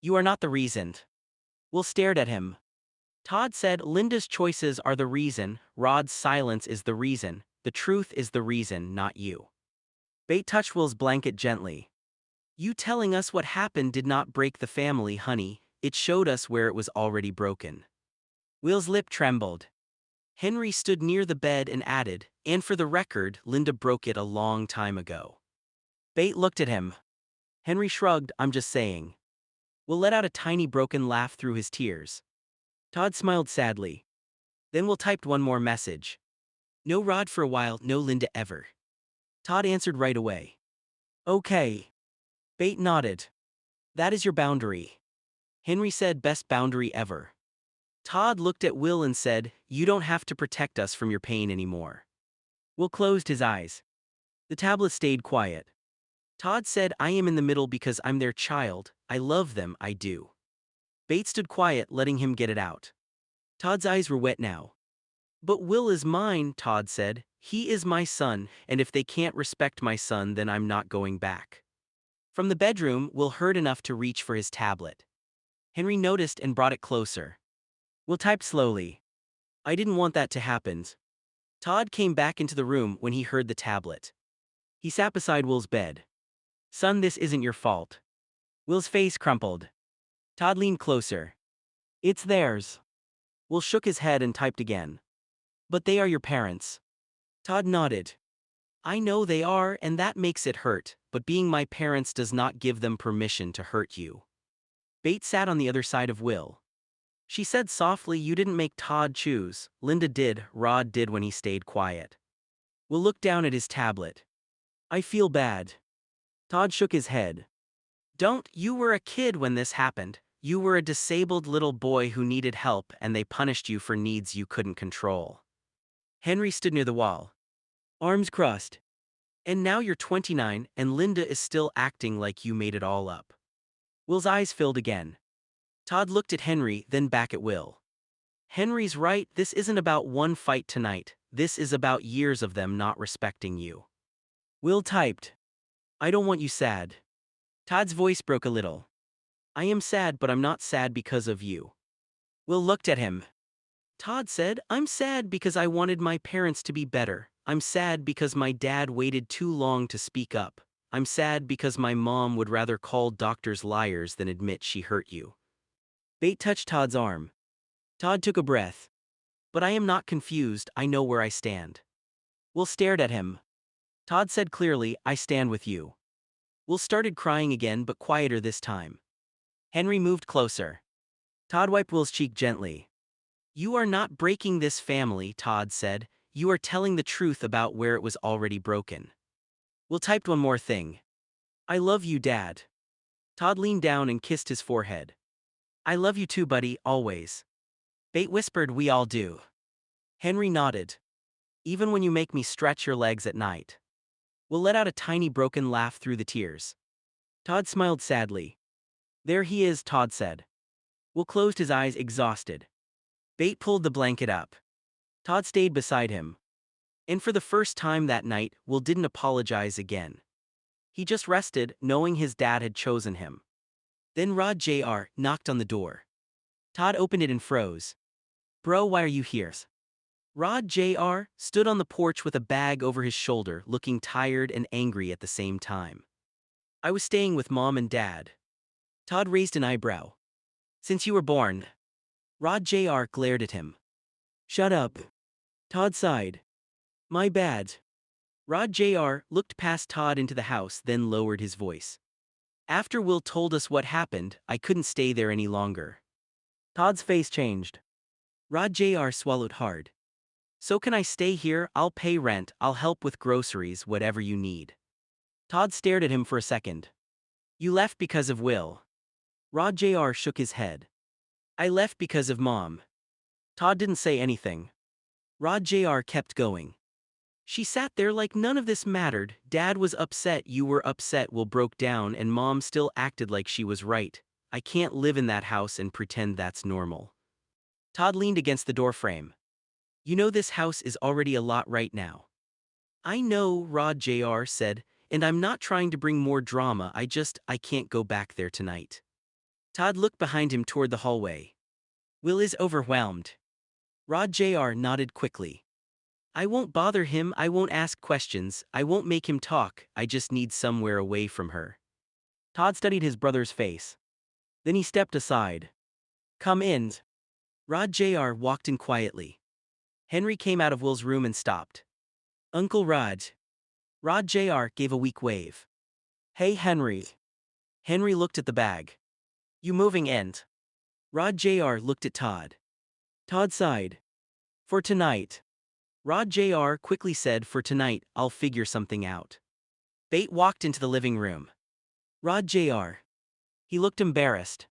You are not the reason. Will stared at him. Todd said Linda's choices are the reason, Rod's silence is the reason, the truth is the reason, not you. Beth touched Will's blanket gently. You telling us what happened did not break the family, honey, it showed us where it was already broken. Will's lip trembled. Henry stood near the bed and added, and for the record, Linda broke it a long time ago. Beth looked at him. Henry shrugged, I'm just saying. Will let out a tiny broken laugh through his tears. Todd smiled sadly. Then Will typed one more message. No Rod for a while, no Linda ever. Todd answered right away. Okay. Beth nodded. That is your boundary. Henry said best boundary ever. Todd looked at Will and said, you don't have to protect us from your pain anymore. Will closed his eyes. The tablet stayed quiet. Todd said I am in the middle because I'm their child, I love them, I do. Beth stood quiet, letting him get it out. Todd's eyes were wet now. But Will is mine, Todd said. He is my son, and if they can't respect my son, then I'm not going back. From the bedroom, Will heard enough to reach for his tablet. Henry noticed and brought it closer. Will typed slowly. I didn't want that to happen. Todd came back into the room when he heard the tablet. He sat beside Will's bed. Son, this isn't your fault. Will's face crumpled. Todd leaned closer. It's theirs. Will shook his head and typed again. But they are your parents. Todd nodded. I know they are, and that makes it hurt, but being my parents does not give them permission to hurt you. Beth sat on the other side of Will. She said softly, you didn't make Todd choose, Linda did, Rod did when he stayed quiet. Will looked down at his tablet. I feel bad. Todd shook his head. Don't, you were a kid when this happened, you were a disabled little boy who needed help and they punished you for needs you couldn't control. Henry stood near the wall. Arms crossed. And now you're 29 and Linda is still acting like you made it all up. Will's eyes filled again. Todd looked at Henry, then back at Will. Henry's right, this isn't about one fight tonight, this is about years of them not respecting you. Will typed. I don't want you sad. Todd's voice broke a little. I am sad, but I'm not sad because of you. Will looked at him. Todd said, I'm sad because I wanted my parents to be better. I'm sad because my dad waited too long to speak up. I'm sad because my mom would rather call doctors liars than admit she hurt you. Beth touched Todd's arm. Todd took a breath. But I am not confused, I know where I stand. Will stared at him. Todd said clearly, I stand with you. Will started crying again, but quieter this time. Henry moved closer. Todd wiped Will's cheek gently. You are not breaking this family, Todd said. You are telling the truth about where it was already broken. Will typed one more thing. I love you, Dad. Todd leaned down and kissed his forehead. I love you too, buddy, always. Bate whispered, we all do. Henry nodded. Even when you make me stretch your legs at night. Will let out a tiny broken laugh through the tears. Todd smiled sadly. There he is, Todd said. Will closed his eyes, exhausted. Bate pulled the blanket up. Todd stayed beside him. And for the first time that night, Will didn't apologize again. He just rested, knowing his dad had chosen him. Then Rod Jr. knocked on the door. Todd opened it and froze. Bro, why are you here? Rod Jr. stood on the porch with a bag over his shoulder, looking tired and angry at the same time. I was staying with Mom and Dad. Todd raised an eyebrow. Since you were born. Rod Jr. glared at him. Shut up. Todd sighed. My bad. Rod Jr. looked past Todd into the house, then lowered his voice. After Will told us what happened, I couldn't stay there any longer. Todd's face changed. Rod Jr. swallowed hard. So can I stay here? I'll pay rent, I'll help with groceries, whatever you need. Todd stared at him for a second. You left because of Will. Rod Jr. shook his head. I left because of Mom. Todd didn't say anything. Rod Jr. kept going. She sat there like none of this mattered. Dad was upset, you were upset, Will broke down, and Mom still acted like she was right. I can't live in that house and pretend that's normal. Todd leaned against the doorframe. You know this house is already a lot right now. I know, Rod Jr. said, and I'm not trying to bring more drama, I can't go back there tonight. Todd looked behind him toward the hallway. Will is overwhelmed. Rod Jr. nodded quickly. I won't bother him, I won't ask questions, I won't make him talk, I just need somewhere away from her. Todd studied his brother's face. Then he stepped aside. Come in. Rod Jr. walked in quietly. Henry came out of Will's room and stopped. Uncle Rod. Rod Jr. gave a weak wave. Hey Henry. Henry looked at the bag. You moving in? Rod Jr. looked at Todd. Todd sighed. For tonight. Rod Jr. quickly said, for tonight, I'll figure something out. Bate walked into the living room. Rod Jr. He looked embarrassed.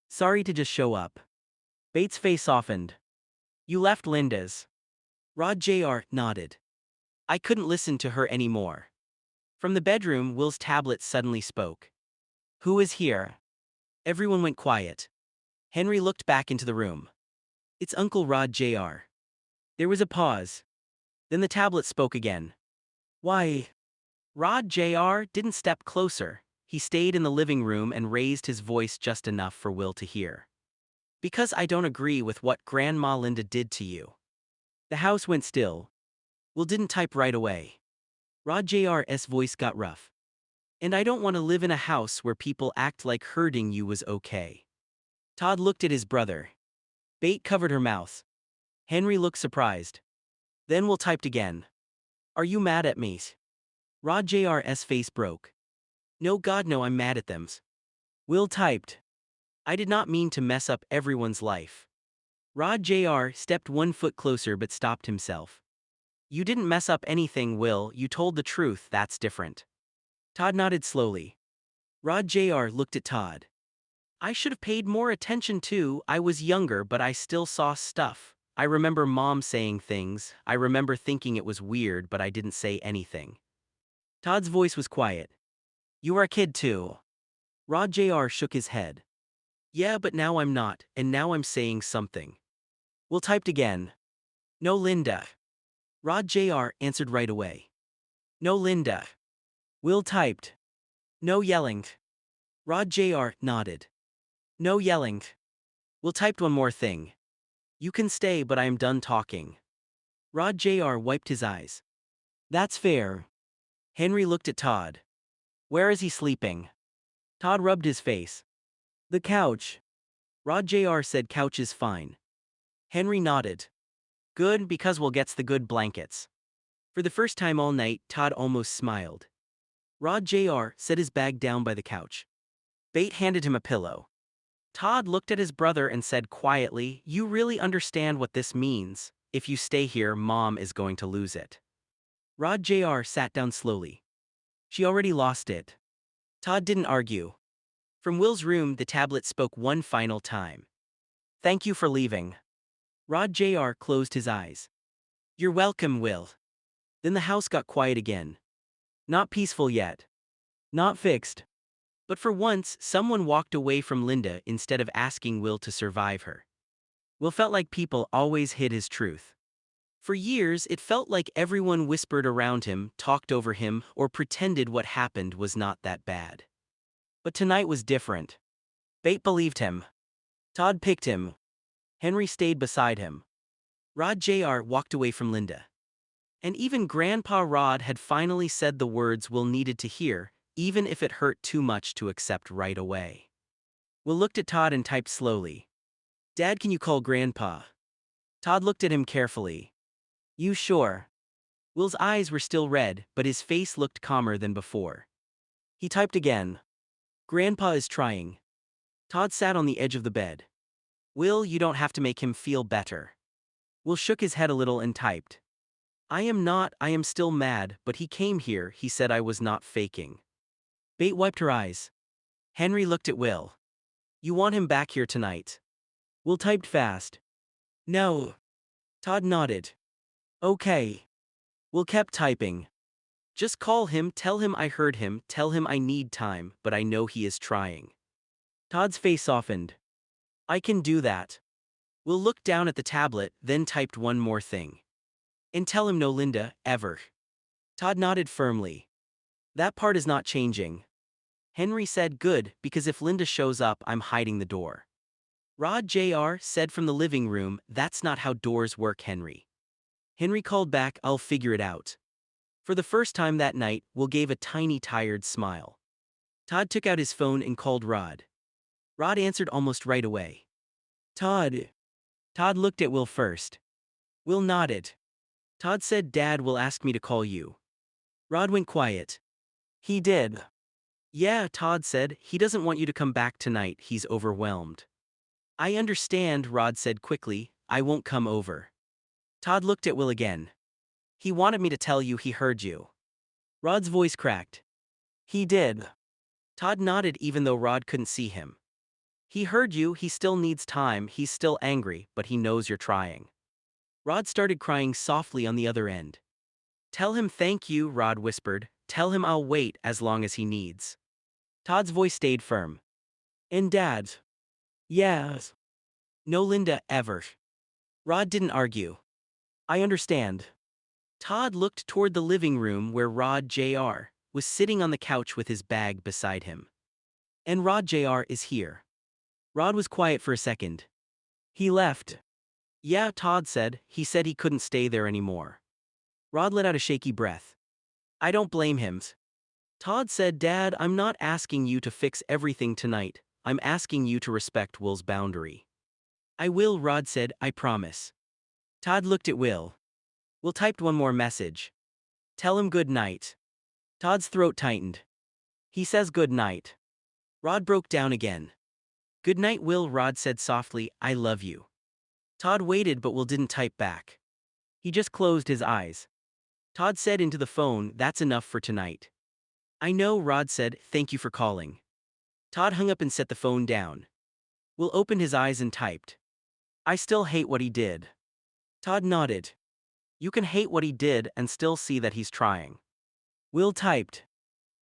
Sorry to just show up. Bate's face softened. You left Linda's. Rod Jr. nodded. I couldn't listen to her anymore. From the bedroom, Will's tablet suddenly spoke. Who is here? Everyone went quiet. Henry looked back into the room. It's Uncle Rod Jr. There was a pause. Then the tablet spoke again. Why? Rod Jr. didn't step closer. He stayed in the living room and raised his voice just enough for Will to hear. Because I don't agree with what Grandma Linda did to you. The house went still. Will didn't type right away. Rod Jr.'s voice got rough. And I don't want to live in a house where people act like hurting you was okay. Todd looked at his brother. Bate covered her mouth. Henry looked surprised. Then Will typed again. Are you mad at me? Rod Jr.'s face broke. No, God, no, I'm mad at them. Will typed. I did not mean to mess up everyone's life. Rod Jr. stepped 1 foot closer but stopped himself. You didn't mess up anything, Will, you told the truth, that's different. Todd nodded slowly. Rod Jr. looked at Todd. I should have paid more attention too, I was younger but I still saw stuff. I remember Mom saying things, I remember thinking it was weird but I didn't say anything. Todd's voice was quiet. You are a kid too. Rod Jr. shook his head. Yeah, but now I'm not, and now I'm saying something. Will typed again. No, Linda. Rod Jr. answered right away. No, Linda. Will typed. No yelling. Rod Jr. nodded. No yelling. Will typed one more thing. You can stay but I am done talking. Rod Jr. wiped his eyes. That's fair. Henry looked at Todd. Where is he sleeping? Todd rubbed his face. The couch. Rod Jr. said couch is fine. Henry nodded. Good, because Will gets the good blankets. For the first time all night, Todd almost smiled. Rod Jr. set his bag down by the couch. Bate handed him a pillow. Todd looked at his brother and said quietly, you really understand what this means. If you stay here, Mom is going to lose it. Rod Jr. sat down slowly. She already lost it. Todd didn't argue. From Will's room, the tablet spoke one final time. "Thank you for leaving." Rod Jr. closed his eyes. "You're welcome, Will." Then the house got quiet again. Not peaceful yet. Not fixed. But for once, someone walked away from Linda instead of asking Will to survive her. Will felt like people always hid his truth. For years, it felt like everyone whispered around him, talked over him, or pretended what happened was not that bad. But tonight was different. Bate believed him. Todd picked him. Henry stayed beside him. Rod Jr. walked away from Linda. And even Grandpa Rod had finally said the words Will needed to hear, even if it hurt too much to accept right away. Will looked at Todd and typed slowly. "Dad, can you call Grandpa?" Todd looked at him carefully. "You sure?" Will's eyes were still red, but his face looked calmer than before. He typed again. "Grandpa is trying." Todd sat on the edge of the bed. "Will, you don't have to make him feel better." Will shook his head a little and typed. I am still mad, but he came here, he said I was not faking." Bate wiped her eyes. Henry looked at Will. "You want him back here tonight?" Will typed fast. "No." Todd nodded. "Okay." Will kept typing. "Just call him, tell him I heard him, tell him I need time, but I know he is trying." Todd's face softened. "I can do that." Will looked down at the tablet, then typed one more thing. "And tell him no Linda, ever." Todd nodded firmly. "That part is not changing." Henry said, "Good, because if Linda shows up, I'm hiding the door." Rod Jr. said from the living room, "That's not how doors work, Henry." Henry called back, "I'll figure it out." For the first time that night, Will gave a tiny tired smile. Todd took out his phone and called Rod. Rod answered almost right away. "Todd." Todd looked at Will first. Will nodded. Todd said, "Dad will ask me to call you." Rod went quiet. "He did." "Yeah," Todd said, "he doesn't want you to come back tonight, he's overwhelmed." "I understand," Rod said quickly, "I won't come over." Todd looked at Will again. "He wanted me to tell you he heard you." Rod's voice cracked. "He did." Todd nodded even though Rod couldn't see him. "He heard you, he still needs time, he's still angry, but he knows you're trying." Rod started crying softly on the other end. "Tell him thank you," Rod whispered. "Tell him I'll wait as long as he needs." Todd's voice stayed firm. "And Dad's?" "Yes." "No Linda, ever." Rod didn't argue. "I understand." Todd looked toward the living room where Rod Jr. was sitting on the couch with his bag beside him. "And Rod Jr. is here." Rod was quiet for a second. "He left." "Yeah," Todd said, "he said he couldn't stay there anymore." Rod let out a shaky breath. "I don't blame him." Todd said, "Dad, I'm not asking you to fix everything tonight, I'm asking you to respect Will's boundary." "I will," Rod said, "I promise." Todd looked at Will. Will typed one more message. "Tell him good night." Todd's throat tightened. "He says good night." Rod broke down again. "Good night, Will," Rod said softly, "I love you." Todd waited but Will didn't type back. He just closed his eyes. Todd said into the phone, "That's enough for tonight." "I know," Rod said, "thank you for calling." Todd hung up and set the phone down. Will opened his eyes and typed. "I still hate what he did." Todd nodded. "You can hate what he did and still see that he's trying." Will typed.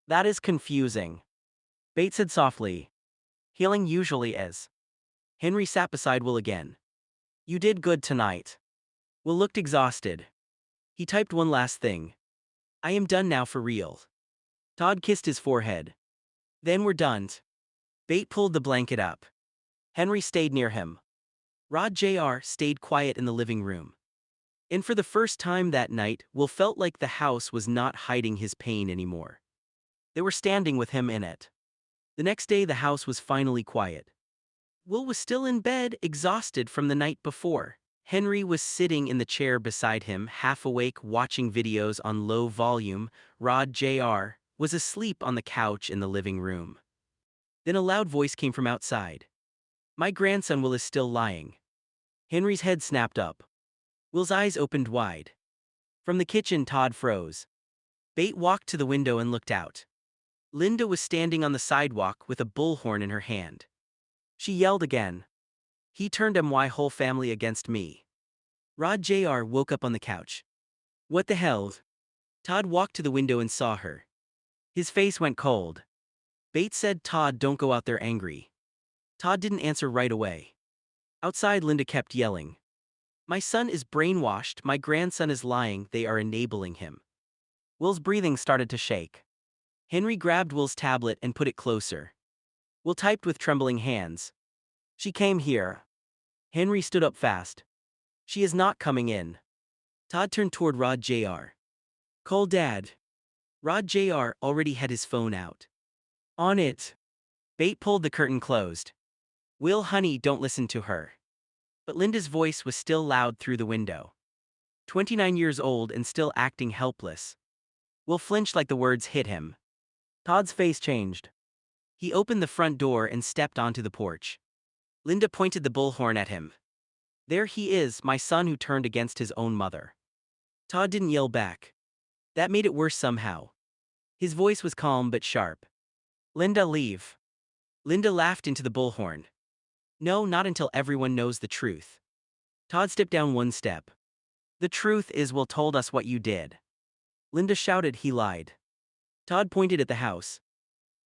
"That is confusing." Bate said softly. "Healing usually is." Henry sat beside Will again. "You did good tonight." Will looked exhausted. He typed one last thing. "I am done now for real." Todd kissed his forehead. "Then we're done." Bate pulled the blanket up. Henry stayed near him. Rod Jr. stayed quiet in the living room. And for the first time that night, Will felt like the house was not hiding his pain anymore. They were standing with him in it. The next day the house was finally quiet. Will was still in bed, exhausted from the night before. Henry was sitting in the chair beside him, half awake, watching videos on low volume. Rod Jr. was asleep on the couch in the living room. Then a loud voice came from outside. "My grandson Will is still lying." Henry's head snapped up. Will's eyes opened wide. From the kitchen, Todd froze. Bate walked to the window and looked out. Linda was standing on the sidewalk with a bullhorn in her hand. She yelled again. He turned my whole family against me. Rod Jr. woke up on the couch. What the hell? Todd walked to the window and saw her. His face went cold. Bates said, Todd, don't go out there angry. Todd didn't answer right away. Outside, Linda kept yelling. My son is brainwashed, my grandson is lying, they are enabling him. Will's breathing started to shake. Henry grabbed Will's tablet and put it closer. Will typed with trembling hands. She came here. Henry stood up fast. She is not coming in. Todd turned toward Rod Jr. Call Dad. Rod Jr. already had his phone out. On it. Bate pulled the curtain closed. Will, honey, don't listen to her. But Linda's voice was still loud through the window. 29 years old and still acting helpless. Will flinched like the words hit him. Todd's face changed. He opened the front door and stepped onto the porch. Linda pointed the bullhorn at him. There he is, my son who turned against his own mother. Todd didn't yell back. That made it worse somehow. His voice was calm but sharp. Linda, leave. Linda laughed into the bullhorn. No, not until everyone knows the truth. Todd stepped down one step. The truth is, Will told us what you did. Linda shouted, he lied. Todd pointed at the house.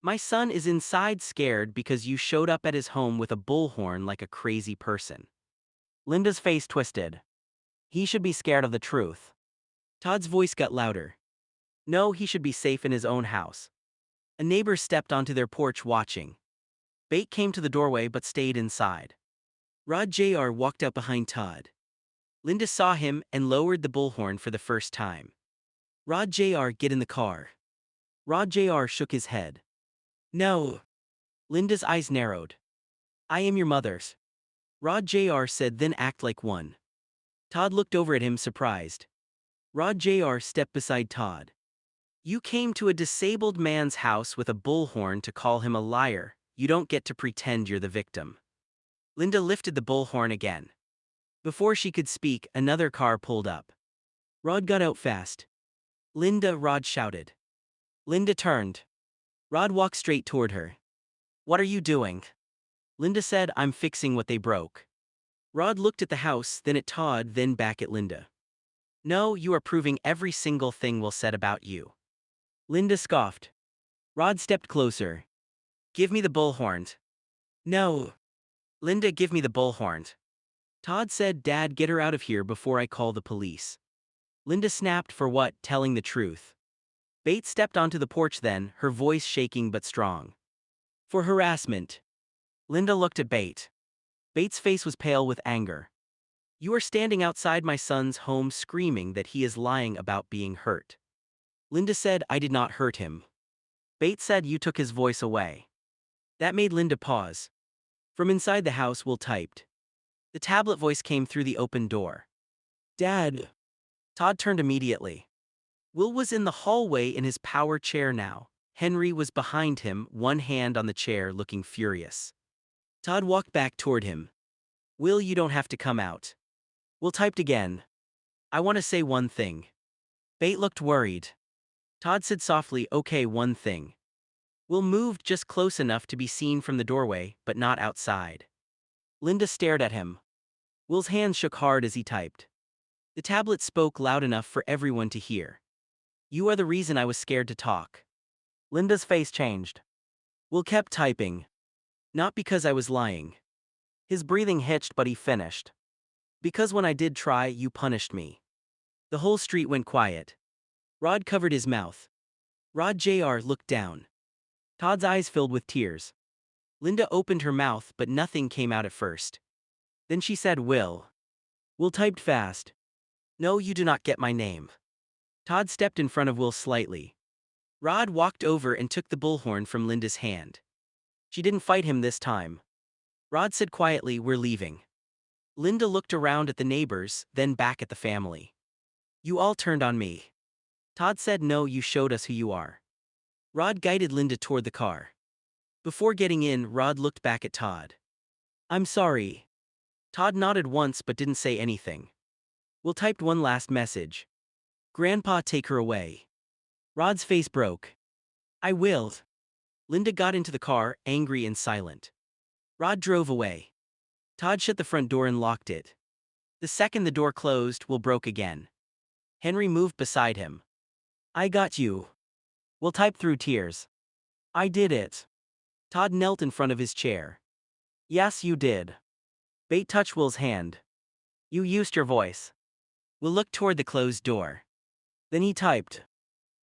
My son is inside scared because you showed up at his home with a bullhorn like a crazy person. Linda's face twisted. He should be scared of the truth. Todd's voice got louder. No, he should be safe in his own house. A neighbor stepped onto their porch watching. Bate came to the doorway but stayed inside. Rod Jr. walked up behind Todd. Linda saw him and lowered the bullhorn for the first time. Rod Jr., get in the car. Rod Jr. shook his head. No. Linda's eyes narrowed. I am your mother's. Rod Jr. said, then act like one. Todd looked over at him surprised. Rod Jr. stepped beside Todd. You came to a disabled man's house with a bullhorn to call him a liar. You don't get to pretend you're the victim. Linda lifted the bullhorn again. Before she could speak, another car pulled up. Rod got out fast. Linda, Rod shouted. Linda turned. Rod walked straight toward her. What are you doing? Linda said, I'm fixing what they broke. Rod looked at the house, then at Todd, then back at Linda. No, you are proving every single thing Will said about you. Linda scoffed. Rod stepped closer. Give me the bullhorn. No. Linda, give me the bullhorn. Todd said, Dad, get her out of here before I call the police. Linda snapped, for what? Telling the truth. Bates stepped onto the porch then, her voice shaking but strong. For harassment. Linda looked at Bate. Bates' face was pale with anger. You are standing outside my son's home screaming that he is lying about being hurt. Linda said, I did not hurt him. Bates said, you took his voice away. That made Linda pause. From inside the house, Will typed. The tablet voice came through the open door. Dad. Todd turned immediately. Will was in the hallway in his power chair now. Henry was behind him, one hand on the chair, looking furious. Todd walked back toward him. Will, you don't have to come out. Will typed again. I want to say one thing. Bate looked worried. Todd said softly, okay, one thing. Will moved just close enough to be seen from the doorway, but not outside. Linda stared at him. Will's hands shook hard as he typed. The tablet spoke loud enough for everyone to hear. You are the reason I was scared to talk. Linda's face changed. Will kept typing. Not because I was lying. His breathing hitched, but he finished. Because when I did try, you punished me. The whole street went quiet. Rod covered his mouth. Rod Jr. looked down. Todd's eyes filled with tears. Linda opened her mouth, but nothing came out at first. Then she said, Will. Will typed fast. No, you do not get my name. Todd stepped in front of Will slightly. Rod walked over and took the bullhorn from Linda's hand. She didn't fight him this time. Rod said quietly, we're leaving. Linda looked around at the neighbors, then back at the family. You all turned on me. Todd said, no, you showed us who you are. Rod guided Linda toward the car. Before getting in, Rod looked back at Todd. I'm sorry. Todd nodded once but didn't say anything. Will typed one last message. Grandpa, take her away. Rod's face broke. I will. Linda got into the car, angry and silent. Rod drove away. Todd shut the front door and locked it. The second the door closed, Will broke again. Henry moved beside him. I got you. Will typed through tears. I did it. Todd knelt in front of his chair. Yes, you did. Bate touched Will's hand. You used your voice. Will looked toward the closed door. Then he typed.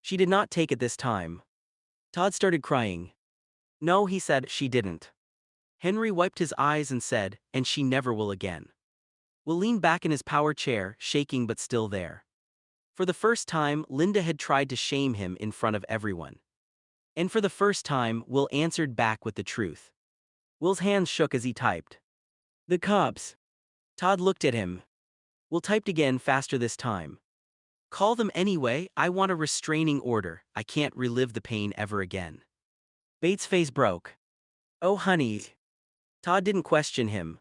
She did not take it this time. Todd started crying. No, he said, she didn't. Henry wiped his eyes and said, and she never will again. Will leaned back in his power chair, shaking but still there. For the first time, Linda had tried to shame him in front of everyone. And for the first time, Will answered back with the truth. Will's hands shook as he typed. The cops. Todd looked at him. Will typed again, faster this time. Call them anyway, I want a restraining order, I can't relive the pain ever again. Bates' face broke. Oh honey. Todd didn't question him.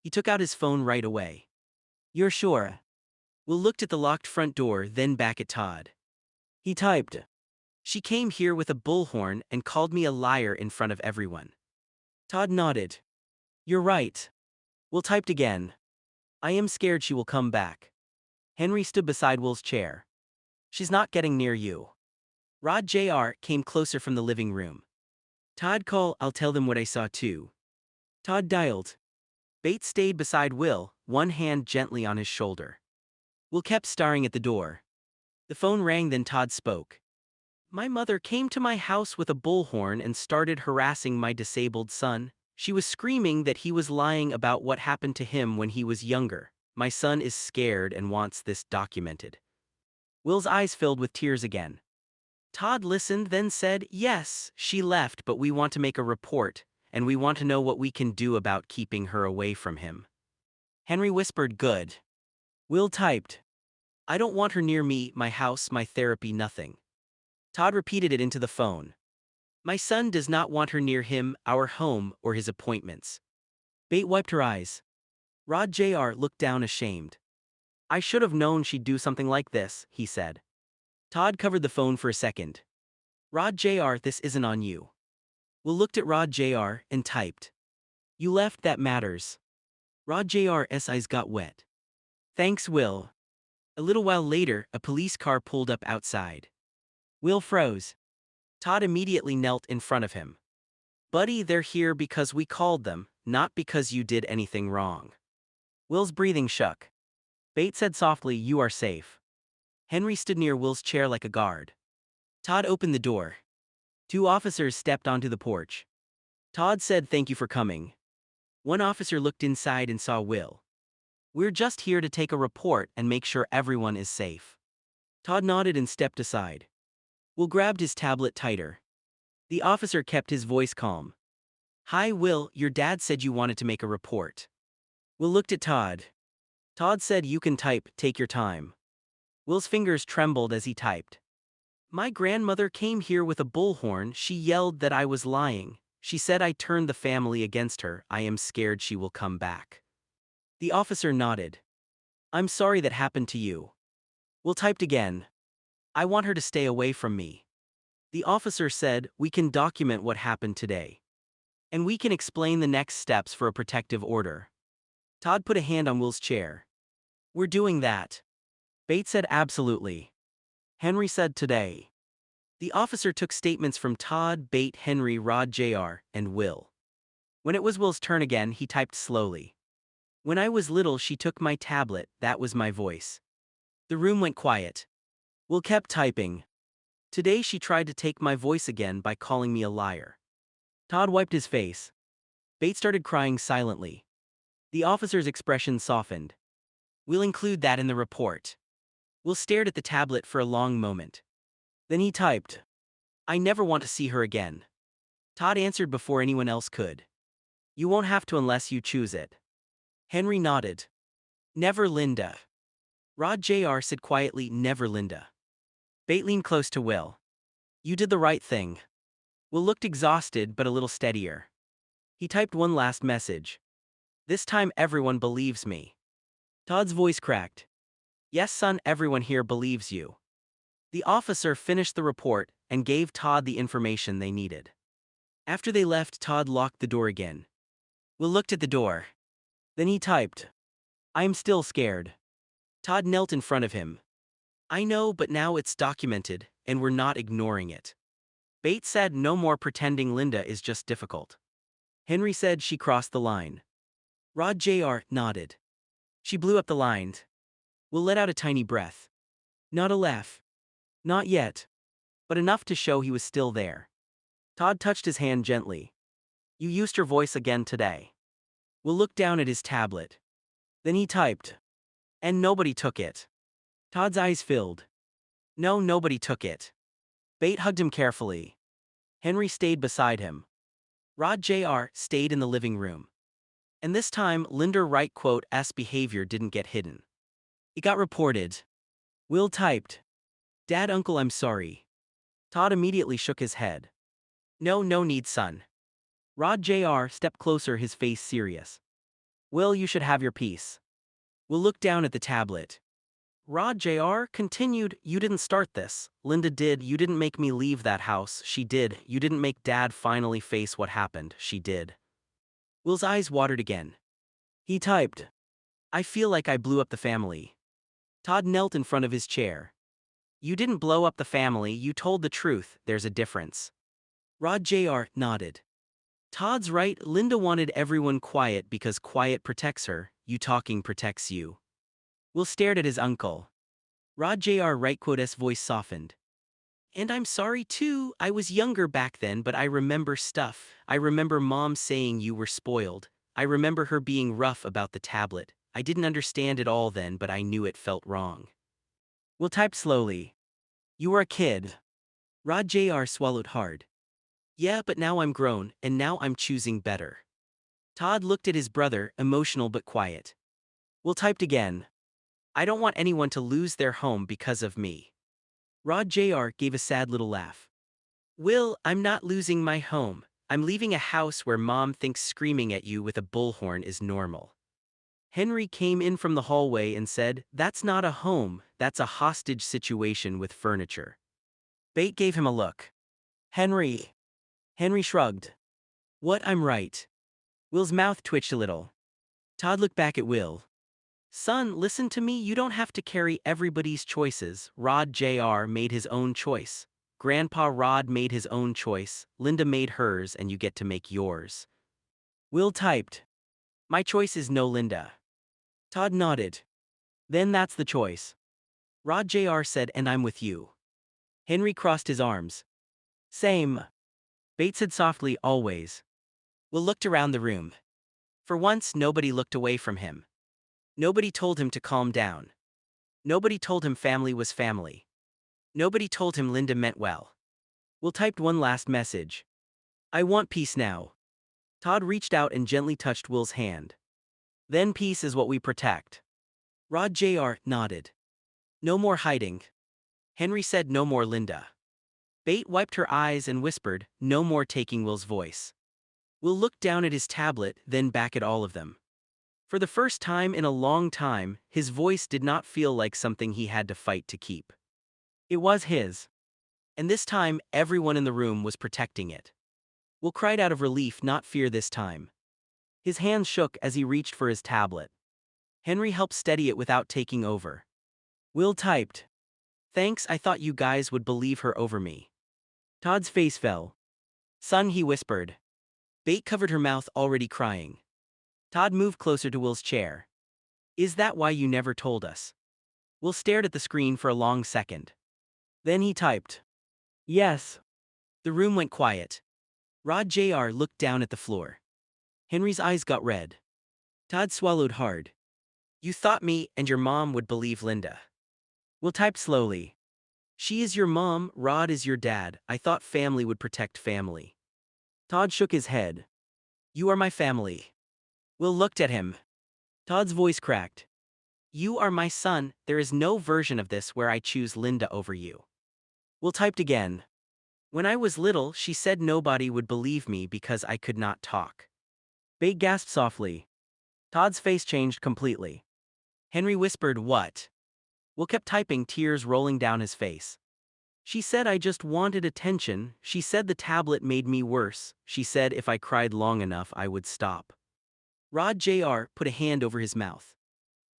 He took out his phone right away. You're sure? Will looked at the locked front door, then back at Todd. He typed. She came here with a bullhorn and called me a liar in front of everyone. Todd nodded. You're right. Will typed again. I am scared she will come back. Henry stood beside Will's chair. She's not getting near you. Rod Jr. came closer from the living room. Todd, call, I'll tell them what I saw too. Todd dialed. Bates stayed beside Will, one hand gently on his shoulder. Will kept staring at the door. The phone rang, then Todd spoke. My mother came to my house with a bullhorn and started harassing my disabled son. She was screaming that he was lying about what happened to him when he was younger. My son is scared and wants this documented. Will's eyes filled with tears again. Todd listened, then said, yes, she left, but we want to make a report, and we want to know what we can do about keeping her away from him. Henry whispered, good. Will typed. I don't want her near me, my house, my therapy, nothing. Todd repeated it into the phone. My son does not want her near him, our home, or his appointments. Bate wiped her eyes. Rod Jr. looked down ashamed. I should have known she'd do something like this, he said. Todd covered the phone for a second. Rod Jr., this isn't on you. Will looked at Rod Jr. and typed. You left, that matters. Rod Jr.'s eyes got wet. Thanks, Will. A little while later, a police car pulled up outside. Will froze. Todd immediately knelt in front of him. Buddy, they're here because we called them, not because you did anything wrong. Will's breathing shook. Bate said softly, you are safe. Henry stood near Will's chair like a guard. Todd opened the door. Two officers stepped onto the porch. Todd said, thank you for coming. One officer looked inside and saw Will. We're just here to take a report and make sure everyone is safe. Todd nodded and stepped aside. Will grabbed his tablet tighter. The officer kept his voice calm. Hi, Will, your dad said you wanted to make a report. Will looked at Todd. Todd said, you can type, take your time. Will's fingers trembled as he typed. My grandmother came here with a bullhorn, she yelled that I was lying. She said I turned the family against her, I am scared she will come back. The officer nodded. I'm sorry that happened to you. Will typed again. I want her to stay away from me. The officer said, we can document what happened today. And we can explain the next steps for a protective order. Todd put a hand on Will's chair. We're doing that. Bates said absolutely. Henry said today. The officer took statements from Todd, Bate, Henry, Rod Jr., and Will. When it was Will's turn again, he typed slowly. When I was little, she took my tablet, that was my voice. The room went quiet. Will kept typing. Today she tried to take my voice again by calling me a liar. Todd wiped his face. Bate started crying silently. The officer's expression softened. We'll include that in the report. Will stared at the tablet for a long moment. Then he typed. I never want to see her again. Todd answered before anyone else could. You won't have to unless you choose it. Henry nodded. Never Linda. Rod Jr. said quietly, never Linda. Bate leaned close to Will. You did the right thing. Will looked exhausted but a little steadier. He typed one last message. This time everyone believes me. Todd's voice cracked. Yes, son, everyone here believes you. The officer finished the report and gave Todd the information they needed. After they left, Todd locked the door again. Will looked at the door. Then he typed, "I am still scared." Todd knelt in front of him. "I know, but now it's documented, and we're not ignoring it." Bates said, "No more pretending Linda is just difficult." Henry said she crossed the line. Rod Jr. nodded. She blew up the line. Will let out a tiny breath. Not a laugh. Not yet. But enough to show he was still there. Todd touched his hand gently. "You used your voice again today." Will looked down at his tablet. Then he typed. "And nobody took it." Todd's eyes filled. "No, nobody took it." Bate hugged him carefully. Henry stayed beside him. Rod Jr. stayed in the living room. And this time, Linda Wright*s behavior didn't get hidden. It got reported. Will typed, "Dad, Uncle, I'm sorry." Todd immediately shook his head. No need, son." Rod Jr. stepped closer, his face serious. "Will, you should have your peace." Will looked down at the tablet. Rod Jr. continued, "You didn't start this. Linda did. You didn't make me leave that house. She did. You didn't make Dad finally face what happened. She did." Will's eyes watered again. He typed, "I feel like I blew up the family." Todd knelt in front of his chair. "You didn't blow up the family, you told the truth. There's a difference." Rod Jr. nodded. "Todd's right. Linda wanted everyone quiet because quiet protects her. You talking protects you." Will stared at his uncle. Rod Jr. Wright's voice softened. "And I'm sorry too. I was younger back then, but I remember stuff. I remember Mom saying you were spoiled. I remember her being rough about the tablet. I didn't understand it all then, but I knew it felt wrong." Will typed slowly. "You were a kid." Rod Jr. swallowed hard. "Yeah, but now I'm grown, and now I'm choosing better." Todd looked at his brother, emotional but quiet. Will typed again. "I don't want anyone to lose their home because of me." Rod Jr. gave a sad little laugh. "Will, I'm not losing my home. I'm leaving a house where Mom thinks screaming at you with a bullhorn is normal." Henry came in from the hallway and said, "That's not a home, that's a hostage situation with furniture." Bate gave him a look. "Henry." Henry shrugged. "What, I'm right." Will's mouth twitched a little. Todd looked back at Will. "Son, listen to me, you don't have to carry everybody's choices. Rod Jr. made his own choice. Grandpa Rod made his own choice. Linda made hers, and you get to make yours." Will typed, "My choice is no Linda." Todd nodded. "Then that's the choice." Rod Jr. said, "And I'm with you." Henry crossed his arms. "Same." Bates said softly, "Always." Will looked around the room. For once, nobody looked away from him. Nobody told him to calm down. Nobody told him family was family. Nobody told him Linda meant well. Will typed one last message. "I want peace now." Todd reached out and gently touched Will's hand. "Then peace is what we protect." Rod Jr. nodded. "No more hiding." Henry said, "No more Linda." Bate wiped her eyes and whispered, "No more taking Will's voice." Will looked down at his tablet, then back at all of them. For the first time in a long time, his voice did not feel like something he had to fight to keep. It was his. And this time, everyone in the room was protecting it. Will cried out of relief, not fear this time. His hands shook as he reached for his tablet. Henry helped steady it without taking over. Will typed, "Thanks, I thought you guys would believe her over me." Todd's face fell. "Son," he whispered. Bate covered her mouth, already crying. Todd moved closer to Will's chair. "Is that why you never told us?" Will stared at the screen for a long second. Then he typed, "Yes." The room went quiet. Rod Jr. looked down at the floor. Henry's eyes got red. Todd swallowed hard. "You thought me and your mom would believe Linda." Will typed slowly. "She is your mom, Rod is your dad. I thought family would protect family." Todd shook his head. "You are my family." Will looked at him. Todd's voice cracked. "You are my son. There is no version of this where I choose Linda over you." Will typed again. "When I was little, she said nobody would believe me because I could not talk." Bate gasped softly. Todd's face changed completely. Henry whispered, "What?" Will kept typing, tears rolling down his face. She said I just wanted attention. She said the tablet made me worse. She said if I cried long enough I would stop. Rod Jr. put a hand over his mouth.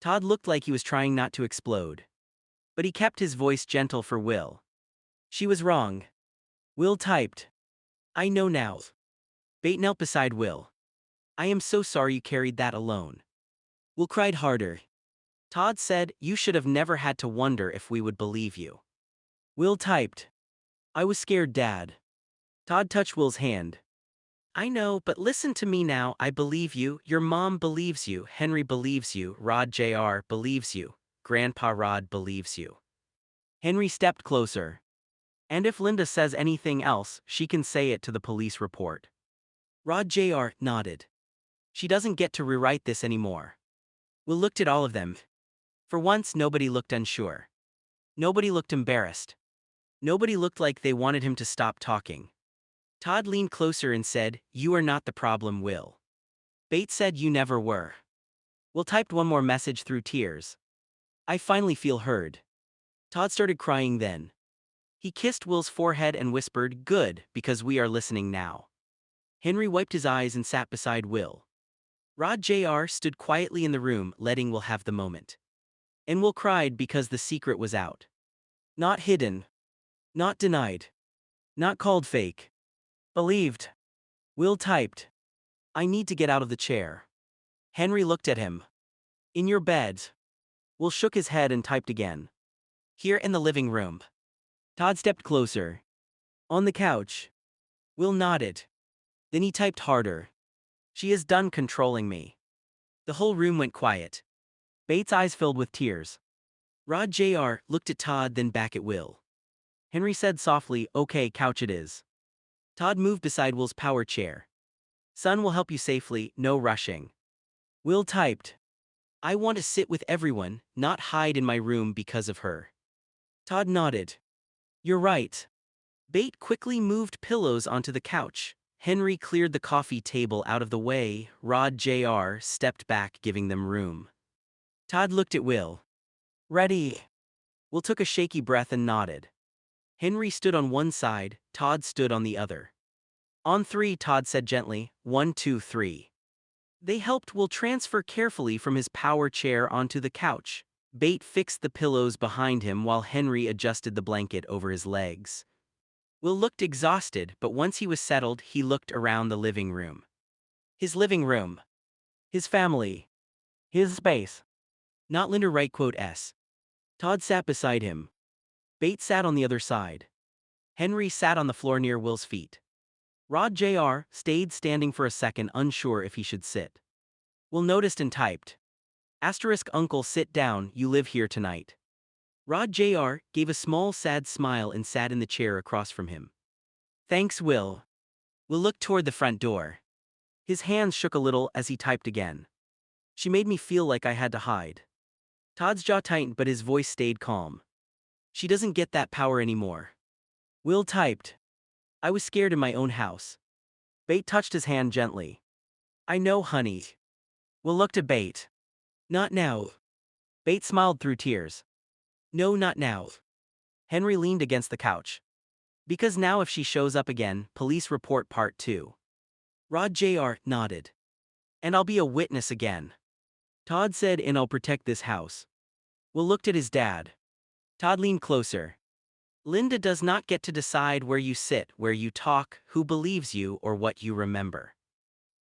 Todd looked like he was trying not to explode. But he kept his voice gentle for Will. She was wrong. Will typed. I know now. Bate knelt beside Will. I am so sorry you carried that alone. Will cried harder. Todd said, you should have never had to wonder if we would believe you. Will typed. I was scared, Dad. Todd touched Will's hand. I know, but listen to me now. I believe you. Your mom believes you. Henry believes you. Rod Jr. believes you. Grandpa Rod believes you. Henry stepped closer. And if Linda says anything else, she can say it to the police report. Rod Jr. nodded. She doesn't get to rewrite this anymore. Will looked at all of them. For once, nobody looked unsure. Nobody looked embarrassed. Nobody looked like they wanted him to stop talking. Todd leaned closer and said, you are not the problem, Will. Bates said you never were. Will typed one more message through tears. I finally feel heard. Todd started crying then. He kissed Will's forehead and whispered, good, because we are listening now. Henry wiped his eyes and sat beside Will. Rod Jr. stood quietly in the room, letting Will have the moment. And Will cried because the secret was out. Not hidden. Not denied. Not called fake. Believed. Will typed. I need to get out of the chair. Henry looked at him. In your bed. Will shook his head and typed again. Here in the living room. Todd stepped closer. On the couch. Will nodded. Then he typed harder. She is done controlling me. The whole room went quiet. Bates' eyes filled with tears. Rod Jr. looked at Todd, then back at Will. Henry said softly, okay, couch it is. Todd moved beside Will's power chair. Son will help you safely, no rushing. Will typed. I want to sit with everyone, not hide in my room because of her. Todd nodded. You're right. Bate quickly moved pillows onto the couch. Henry cleared the coffee table out of the way. Rod Jr. stepped back, giving them room. Todd looked at Will. Ready. Will took a shaky breath and nodded. Henry stood on one side, Todd stood on the other. On three, Todd said gently, 1, 2, 3. They helped Will transfer carefully from his power chair onto the couch. Bate fixed the pillows behind him while Henry adjusted the blanket over his legs. Will looked exhausted, but once he was settled, he looked around the living room. His living room. His family. His space. Not Linda Wright, quote S. Todd sat beside him. Bate sat on the other side. Henry sat on the floor near Will's feet. Rod Jr. stayed standing for a second, unsure if he should sit. Will noticed and typed. Asterisk uncle, sit down, you live here tonight. Rod Jr. gave a small sad smile and sat in the chair across from him. Thanks, Will. Will looked toward the front door. His hands shook a little as he typed again. She made me feel like I had to hide. Todd's jaw tightened, but his voice stayed calm. She doesn't get that power anymore. Will typed. I was scared in my own house. Bate touched his hand gently. I know, honey. Will looked at Bate. Not now. Bate smiled through tears. No, not now. Henry leaned against the couch. Because now if she shows up again, police report part 2. Rod Jr. nodded. And I'll be a witness again. Todd said, and I'll protect this house. Will looked at his dad. Todd leaned closer. Linda does not get to decide where you sit, where you talk, who believes you, or what you remember.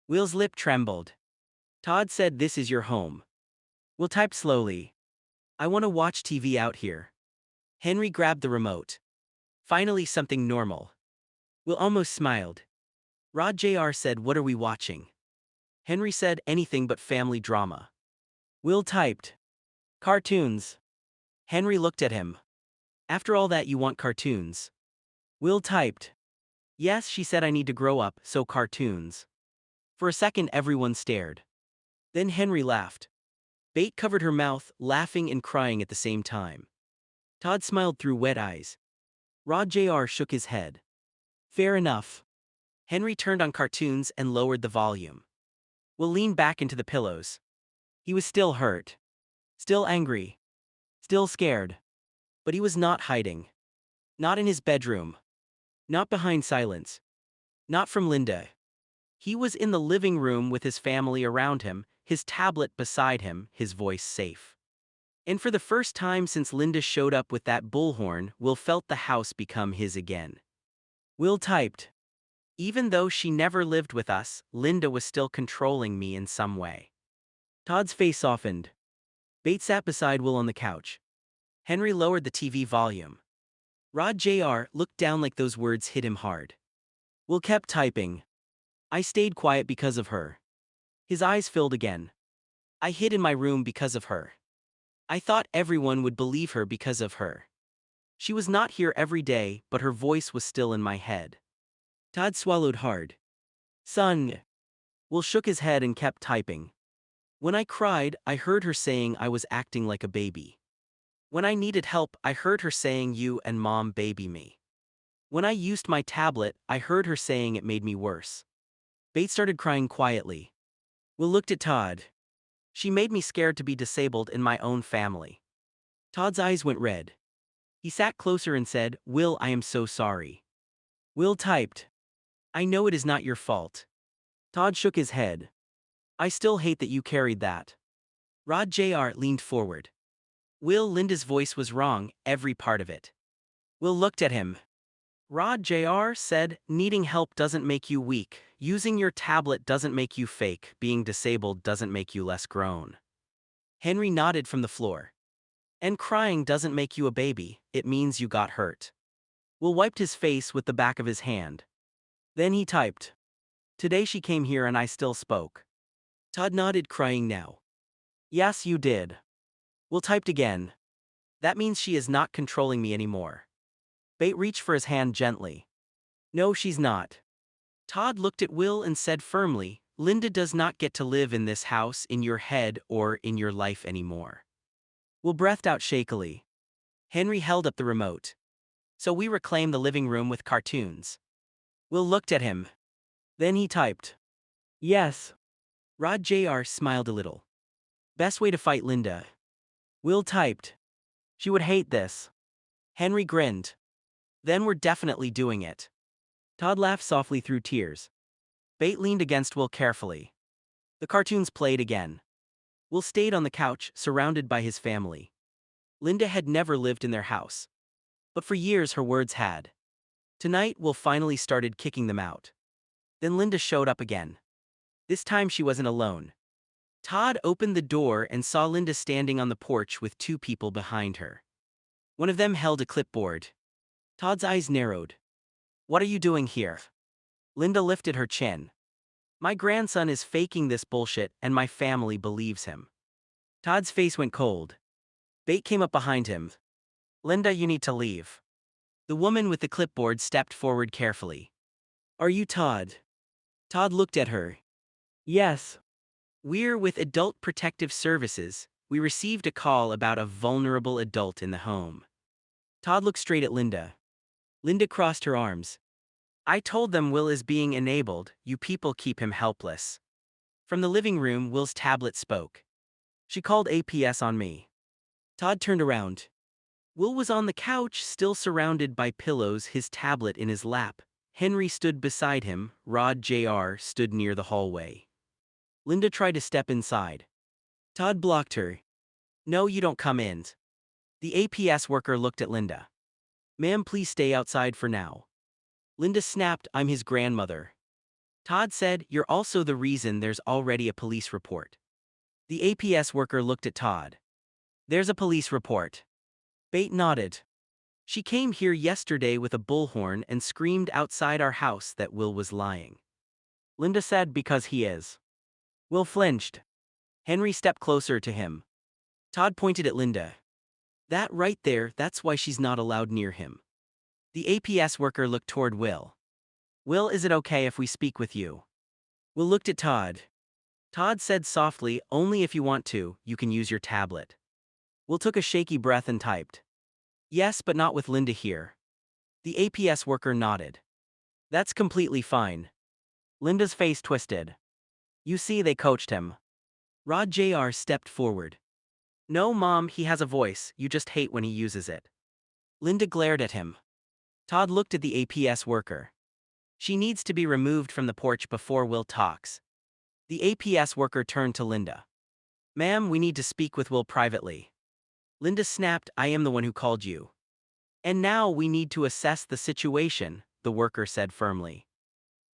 Will's lip trembled. Todd said, this is your home. Will typed slowly. I want to watch TV out here. Henry grabbed the remote. Finally something normal. Will almost smiled. Rod Jr. said, what are we watching? Henry said, anything but family drama. Will typed. Cartoons. Henry looked at him. After all that, you want cartoons? Will typed. Yes, she said I need to grow up, so cartoons. For a second everyone stared. Then Henry laughed. Bate covered her mouth, laughing and crying at the same time. Todd smiled through wet eyes. Rod Jr. shook his head. Fair enough. Henry turned on cartoons and lowered the volume. Will leaned back into the pillows. He was still hurt. Still angry. Still scared. But he was not hiding. Not in his bedroom. Not behind silence. Not from Linda. He was in the living room with his family around him, his tablet beside him, his voice safe. And for the first time since Linda showed up with that bullhorn, Will felt the house become his again. Will typed. Even though she never lived with us, Linda was still controlling me in some way. Todd's face softened. Bates sat beside Will on the couch. Henry lowered the TV volume. Rod Jr. looked down like those words hit him hard. Will kept typing. I stayed quiet because of her. His eyes filled again. I hid in my room because of her. I thought everyone would believe her because of her. She was not here every day, but her voice was still in my head. Todd swallowed hard. Son. Will shook his head and kept typing. When I cried, I heard her saying I was acting like a baby. When I needed help, I heard her saying you and mom baby me. When I used my tablet, I heard her saying it made me worse. Bates started crying quietly. Will looked at Todd. She made me scared to be disabled in my own family. Todd's eyes went red. He sat closer and said, Will, I am so sorry. Will typed. I know it is not your fault. Todd shook his head. I still hate that you carried that. Rod Jr. leaned forward. Will, Linda's voice was wrong, every part of it. Will looked at him. Rod Jr. said, needing help doesn't make you weak, using your tablet doesn't make you fake, being disabled doesn't make you less grown. Henry nodded from the floor. And crying doesn't make you a baby, it means you got hurt. Will wiped his face with the back of his hand. Then he typed. Today she came here and I still spoke. Todd nodded, crying now. Yes, you did. Will typed again. That means she is not controlling me anymore. Bate reached for his hand gently. No, she's not. Todd looked at Will and said firmly, Linda does not get to live in this house, in your head, or in your life anymore. Will breathed out shakily. Henry held up the remote. So we reclaim the living room with cartoons. Will looked at him. Then he typed. Yes. Rod Jr. smiled a little. Best way to fight Linda. Will typed. She would hate this. Henry grinned. Then we're definitely doing it. Todd laughed softly through tears. Bate leaned against Will carefully. The cartoons played again. Will stayed on the couch, surrounded by his family. Linda had never lived in their house. But for years her words had. Tonight Will finally started kicking them out. Then Linda showed up again. This time she wasn't alone. Todd opened the door and saw Linda standing on the porch with two people behind her. One of them held a clipboard. Todd's eyes narrowed. What are you doing here? Linda lifted her chin. My grandson is faking this bullshit and my family believes him. Todd's face went cold. Bate came up behind him. Linda, you need to leave. The woman with the clipboard stepped forward carefully. Are you Todd? Todd looked at her. Yes. We're with Adult Protective Services. We received a call about a vulnerable adult in the home. Todd looked straight at Linda. Linda crossed her arms. I told them Will is being enabled, you people keep him helpless. From the living room, Will's tablet spoke. She called APS on me. Todd turned around. Will was on the couch, still surrounded by pillows, his tablet in his lap. Henry stood beside him, Rod Jr. stood near the hallway. Linda tried to step inside. Todd blocked her. No, you don't come in. The APS worker looked at Linda. Ma'am, please stay outside for now. Linda snapped, I'm his grandmother. Todd said, you're also the reason there's already a police report. The APS worker looked at Todd. There's a police report. Bate nodded. She came here yesterday with a bullhorn and screamed outside our house that Will was lying. Linda said because he is. Will flinched. Henry stepped closer to him. Todd pointed at Linda. That right there, that's why she's not allowed near him. The APS worker looked toward Will. Will, is it okay if we speak with you? Will looked at Todd. Todd said softly, only if you want to, you can use your tablet. Will took a shaky breath and typed. Yes, but not with Linda here. The APS worker nodded. That's completely fine. Linda's face twisted. You see, they coached him. Rod Jr. stepped forward. No, Mom, he has a voice, you just hate when he uses it. Linda glared at him. Todd looked at the APS worker. She needs to be removed from the porch before Will talks. The APS worker turned to Linda. Ma'am, we need to speak with Will privately. Linda snapped, I am the one who called you. And now we need to assess the situation, the worker said firmly.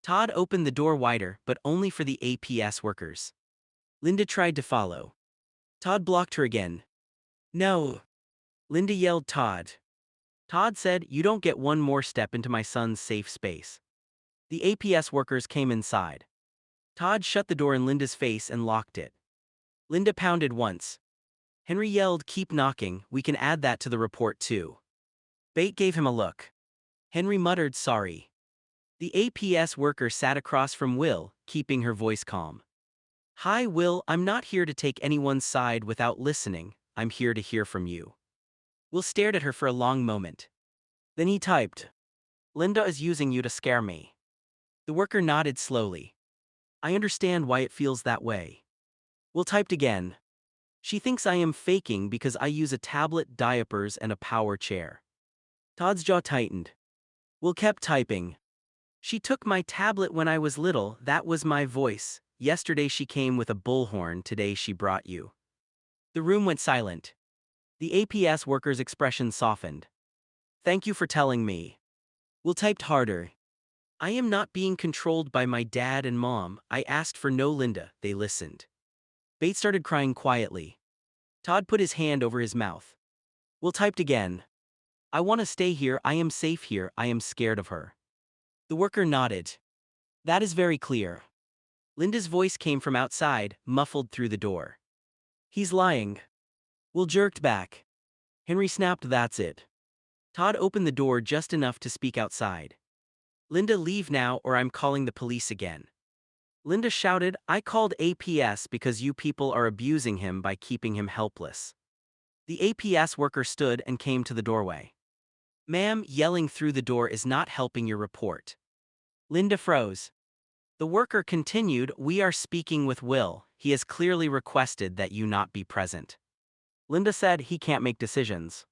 Todd opened the door wider, but only for the APS workers. Linda tried to follow. Todd blocked her again. No. Linda yelled Todd. Todd said, you don't get one more step into my son's safe space. The APS workers came inside. Todd shut the door in Linda's face and locked it. Linda pounded once. Henry yelled, keep knocking, we can add that to the report too. Bate gave him a look. Henry muttered, sorry. The APS worker sat across from Will, keeping her voice calm. Hi Will, I'm not here to take anyone's side without listening, I'm here to hear from you. Will stared at her for a long moment. Then he typed. Linda is using you to scare me. The worker nodded slowly. I understand why it feels that way. Will typed again. She thinks I am faking because I use a tablet, diapers, and a power chair. Todd's jaw tightened. Will kept typing. She took my tablet when I was little, that was my voice. Yesterday she came with a bullhorn, today she brought you. The room went silent. The APS worker's expression softened. Thank you for telling me. Will typed harder. I am not being controlled by my dad and mom, I asked for no Linda, they listened. Bate started crying quietly. Todd put his hand over his mouth. Will typed again. I want to stay here, I am safe here, I am scared of her. The worker nodded. That is very clear. Linda's voice came from outside, muffled through the door. He's lying. Will jerked back. Henry snapped, that's it. Todd opened the door just enough to speak outside. Linda, leave now or I'm calling the police again. Linda shouted, I called APS because you people are abusing him by keeping him helpless. The APS worker stood and came to the doorway. Ma'am, yelling through the door is not helping your report. Linda froze. The worker continued, we are speaking with Will, he has clearly requested that you not be present. Linda said, he can't make decisions.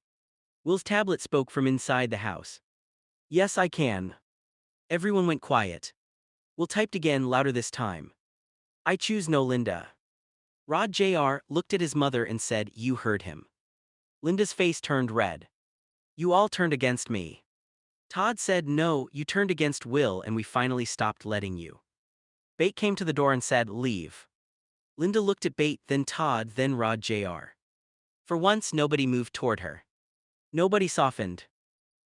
Will's tablet spoke from inside the house. Yes, I can. Everyone went quiet. Will typed again, louder this time. I choose no Linda. Rod Jr. looked at his mother and said, you heard him. Linda's face turned red. You all turned against me. Todd said, no, you turned against Will and we finally stopped letting you. Bate came to the door and said, leave. Linda looked at Bate, then Todd, then Rod Jr. For once, nobody moved toward her. Nobody softened.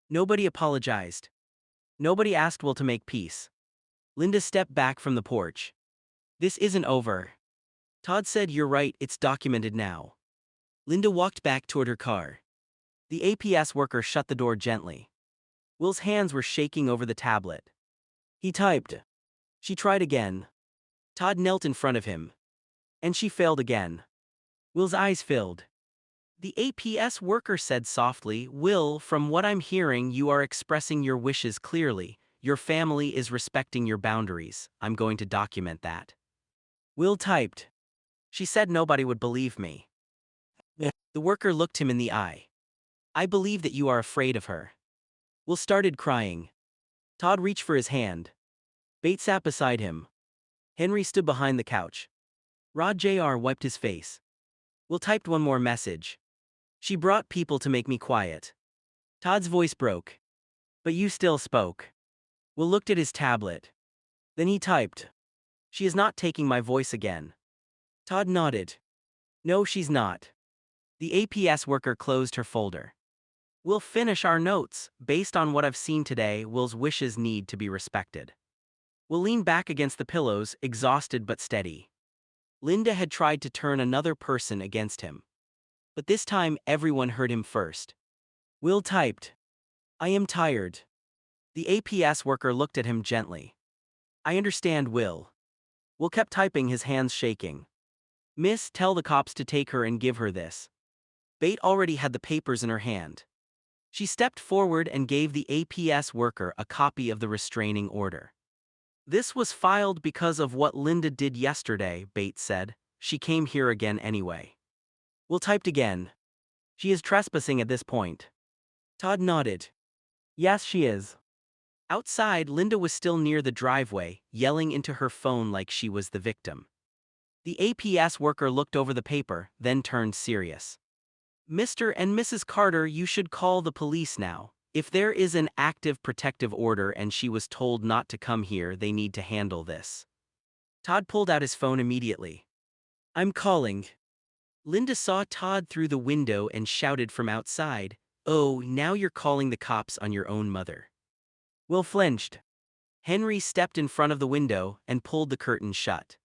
Nobody apologized. Nobody asked Will to make peace. Linda stepped back from the porch. This isn't over. Todd said, you're right, it's documented now. Linda walked back toward her car. The APS worker shut the door gently. Will's hands were shaking over the tablet. He typed. She tried again. Todd knelt in front of him. And she failed again. Will's eyes filled. The APS worker said softly, Will, from what I'm hearing, you are expressing your wishes clearly. Your family is respecting your boundaries. I'm going to document that. Will typed. She said nobody would believe me. The worker looked him in the eye. I believe that you are afraid of her. Will started crying. Todd reached for his hand. Bate sat beside him. Henry stood behind the couch. Rod Jr. wiped his face. Will typed one more message. She brought people to make me quiet. Todd's voice broke. But you still spoke. Will looked at his tablet. Then he typed. She is not taking my voice again. Todd nodded. No, she's not. The APS worker closed her folder. We'll finish our notes. Based on what I've seen today, Will's wishes need to be respected. Will leaned back against the pillows, exhausted but steady. Linda had tried to turn another person against him. But this time, everyone heard him first. Will typed. I am tired. The APS worker looked at him gently. I understand, Will. Will kept typing, his hands shaking. Miss, tell the cops to take her and give her this. Bate already had the papers in her hand. She stepped forward and gave the APS worker a copy of the restraining order. This was filed because of what Linda did yesterday, Bate said. She came here again anyway. Will typed again. She is trespassing at this point. Todd nodded. Yes, she is. Outside, Linda was still near the driveway, yelling into her phone like she was the victim. The APS worker looked over the paper, then turned serious. Mr. and Mrs. Carter, you should call the police now. If there is an active protective order and she was told not to come here, they need to handle this. Todd pulled out his phone immediately. I'm calling. Linda saw Todd through the window and shouted from outside, "Oh, now you're calling the cops on your own mother." Will flinched. Henry stepped in front of the window and pulled the curtain shut.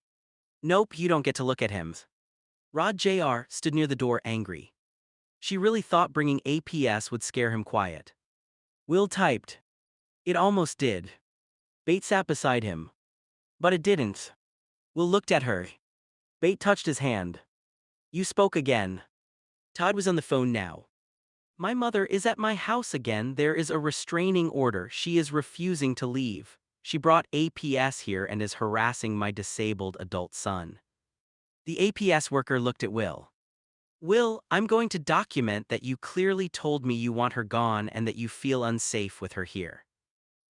Nope, you don't get to look at him. Rod Jr. stood near the door angry. She really thought bringing APS would scare him quiet. Will typed. It almost did. Bate sat beside him. But it didn't. Will looked at her. Bate touched his hand. You spoke again. Todd was on the phone now. My mother is at my house again. There is a restraining order. She is refusing to leave. She brought APS here and is harassing my disabled adult son. The APS worker looked at Will. Will, I'm going to document that you clearly told me you want her gone and that you feel unsafe with her here.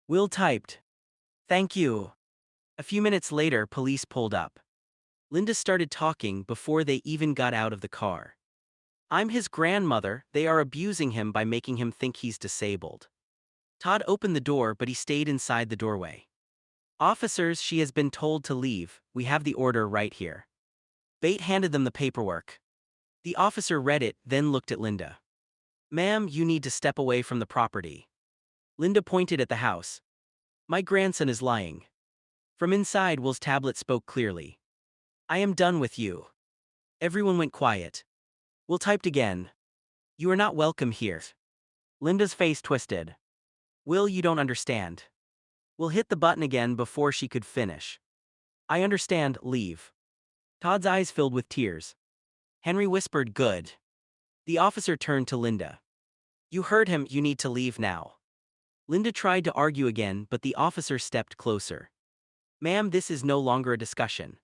Will typed. Thank you. A few minutes later, police pulled up. Linda started talking before they even got out of the car. I'm his grandmother. They are abusing him by making him think he's disabled. Todd opened the door, but he stayed inside the doorway. Officers, she has been told to leave. We have the order right here. Bate handed them the paperwork. The officer read it, then looked at Linda. Ma'am, you need to step away from the property. Linda pointed at the house. My grandson is lying. From inside, Will's tablet spoke clearly. I am done with you. Everyone went quiet. Will typed again. You are not welcome here. Linda's face twisted. Will, you don't understand. Will hit the button again before she could finish. I understand, leave. Todd's eyes filled with tears. Henry whispered, good. The officer turned to Linda. You heard him, you need to leave now. Linda tried to argue again, but the officer stepped closer. Ma'am, this is no longer a discussion.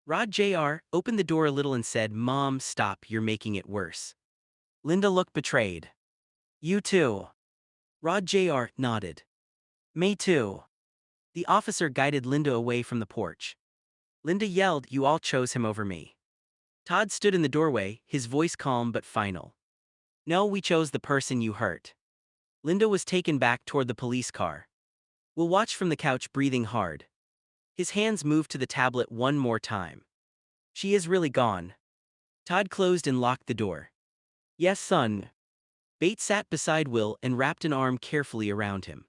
Rod Jr. opened the door a little and said, Mom, stop, you're making it worse. Linda looked betrayed. You too. Rod Jr. nodded. Me too. The officer guided Linda away from the porch. Linda yelled, you all chose him over me. Todd stood in the doorway, his voice calm but final. No, we chose the person you hurt. Linda was taken back toward the police car. Will watched from the couch, breathing hard. His hands moved to the tablet one more time. She is really gone. Todd closed and locked the door. Yes, son. Bates sat beside Will and wrapped an arm carefully around him.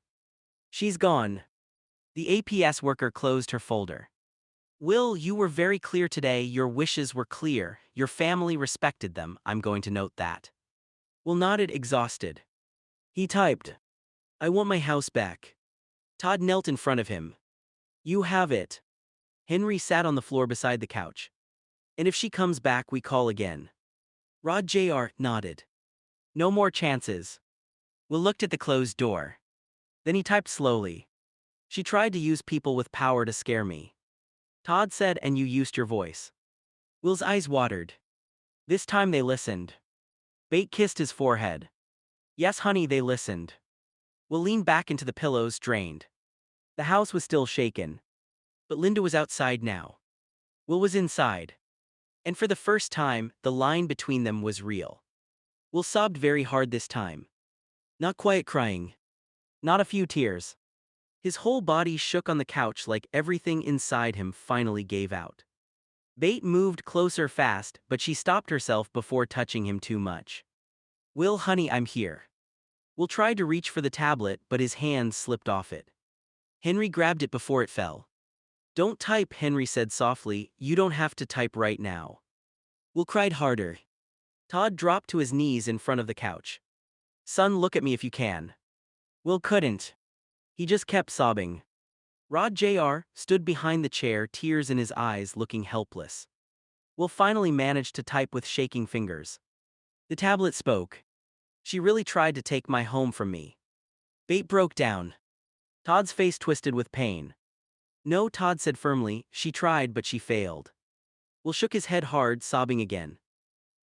She's gone. The APS worker closed her folder. Will, you were very clear today. Your wishes were clear. Your family respected them. I'm going to note that. Will nodded, exhausted. He typed. I want my house back. Todd knelt in front of him. You have it. Henry sat on the floor beside the couch. And if she comes back, we call again. Rod Jr. nodded. No more chances. Will looked at the closed door. Then he typed slowly. She tried to use people with power to scare me. Todd said, and you used your voice. Will's eyes watered. This time they listened. Bate kissed his forehead. Yes, honey, they listened. Will leaned back into the pillows, drained. The house was still shaken. But Linda was outside now. Will was inside. And for the first time, the line between them was real. Will sobbed very hard this time. Not quiet crying. Not a few tears. His whole body shook on the couch like everything inside him finally gave out. Bate moved closer fast, but she stopped herself before touching him too much. Will, honey, I'm here. Will tried to reach for the tablet, but his hand slipped off it. Henry grabbed it before it fell. Don't type, Henry said softly. You don't have to type right now. Will cried harder. Todd dropped to his knees in front of the couch. Son, look at me if you can. Will couldn't. He just kept sobbing. Rod Jr. stood behind the chair, tears in his eyes, looking helpless. Will finally managed to type with shaking fingers. The tablet spoke. She really tried to take my home from me. Bate broke down. Todd's face twisted with pain. No, Todd said firmly, she tried but she failed. Will shook his head hard, sobbing again.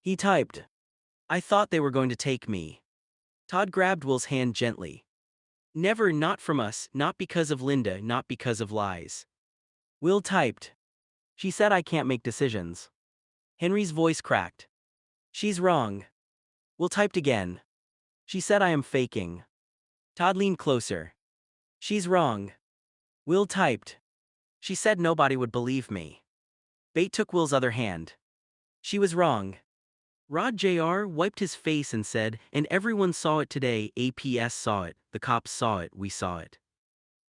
He typed. I thought they were going to take me. Todd grabbed Will's hand gently. Never, not from us, not because of Linda, not because of lies. Will typed. She said I can't make decisions. Henry's voice cracked. She's wrong. Will typed again. She said I am faking. Todd leaned closer. She's wrong. Will typed. She said nobody would believe me. Bate took Will's other hand. She was wrong. Rod Jr. wiped his face and said, and everyone saw it today, APS saw it, the cops saw it, we saw it.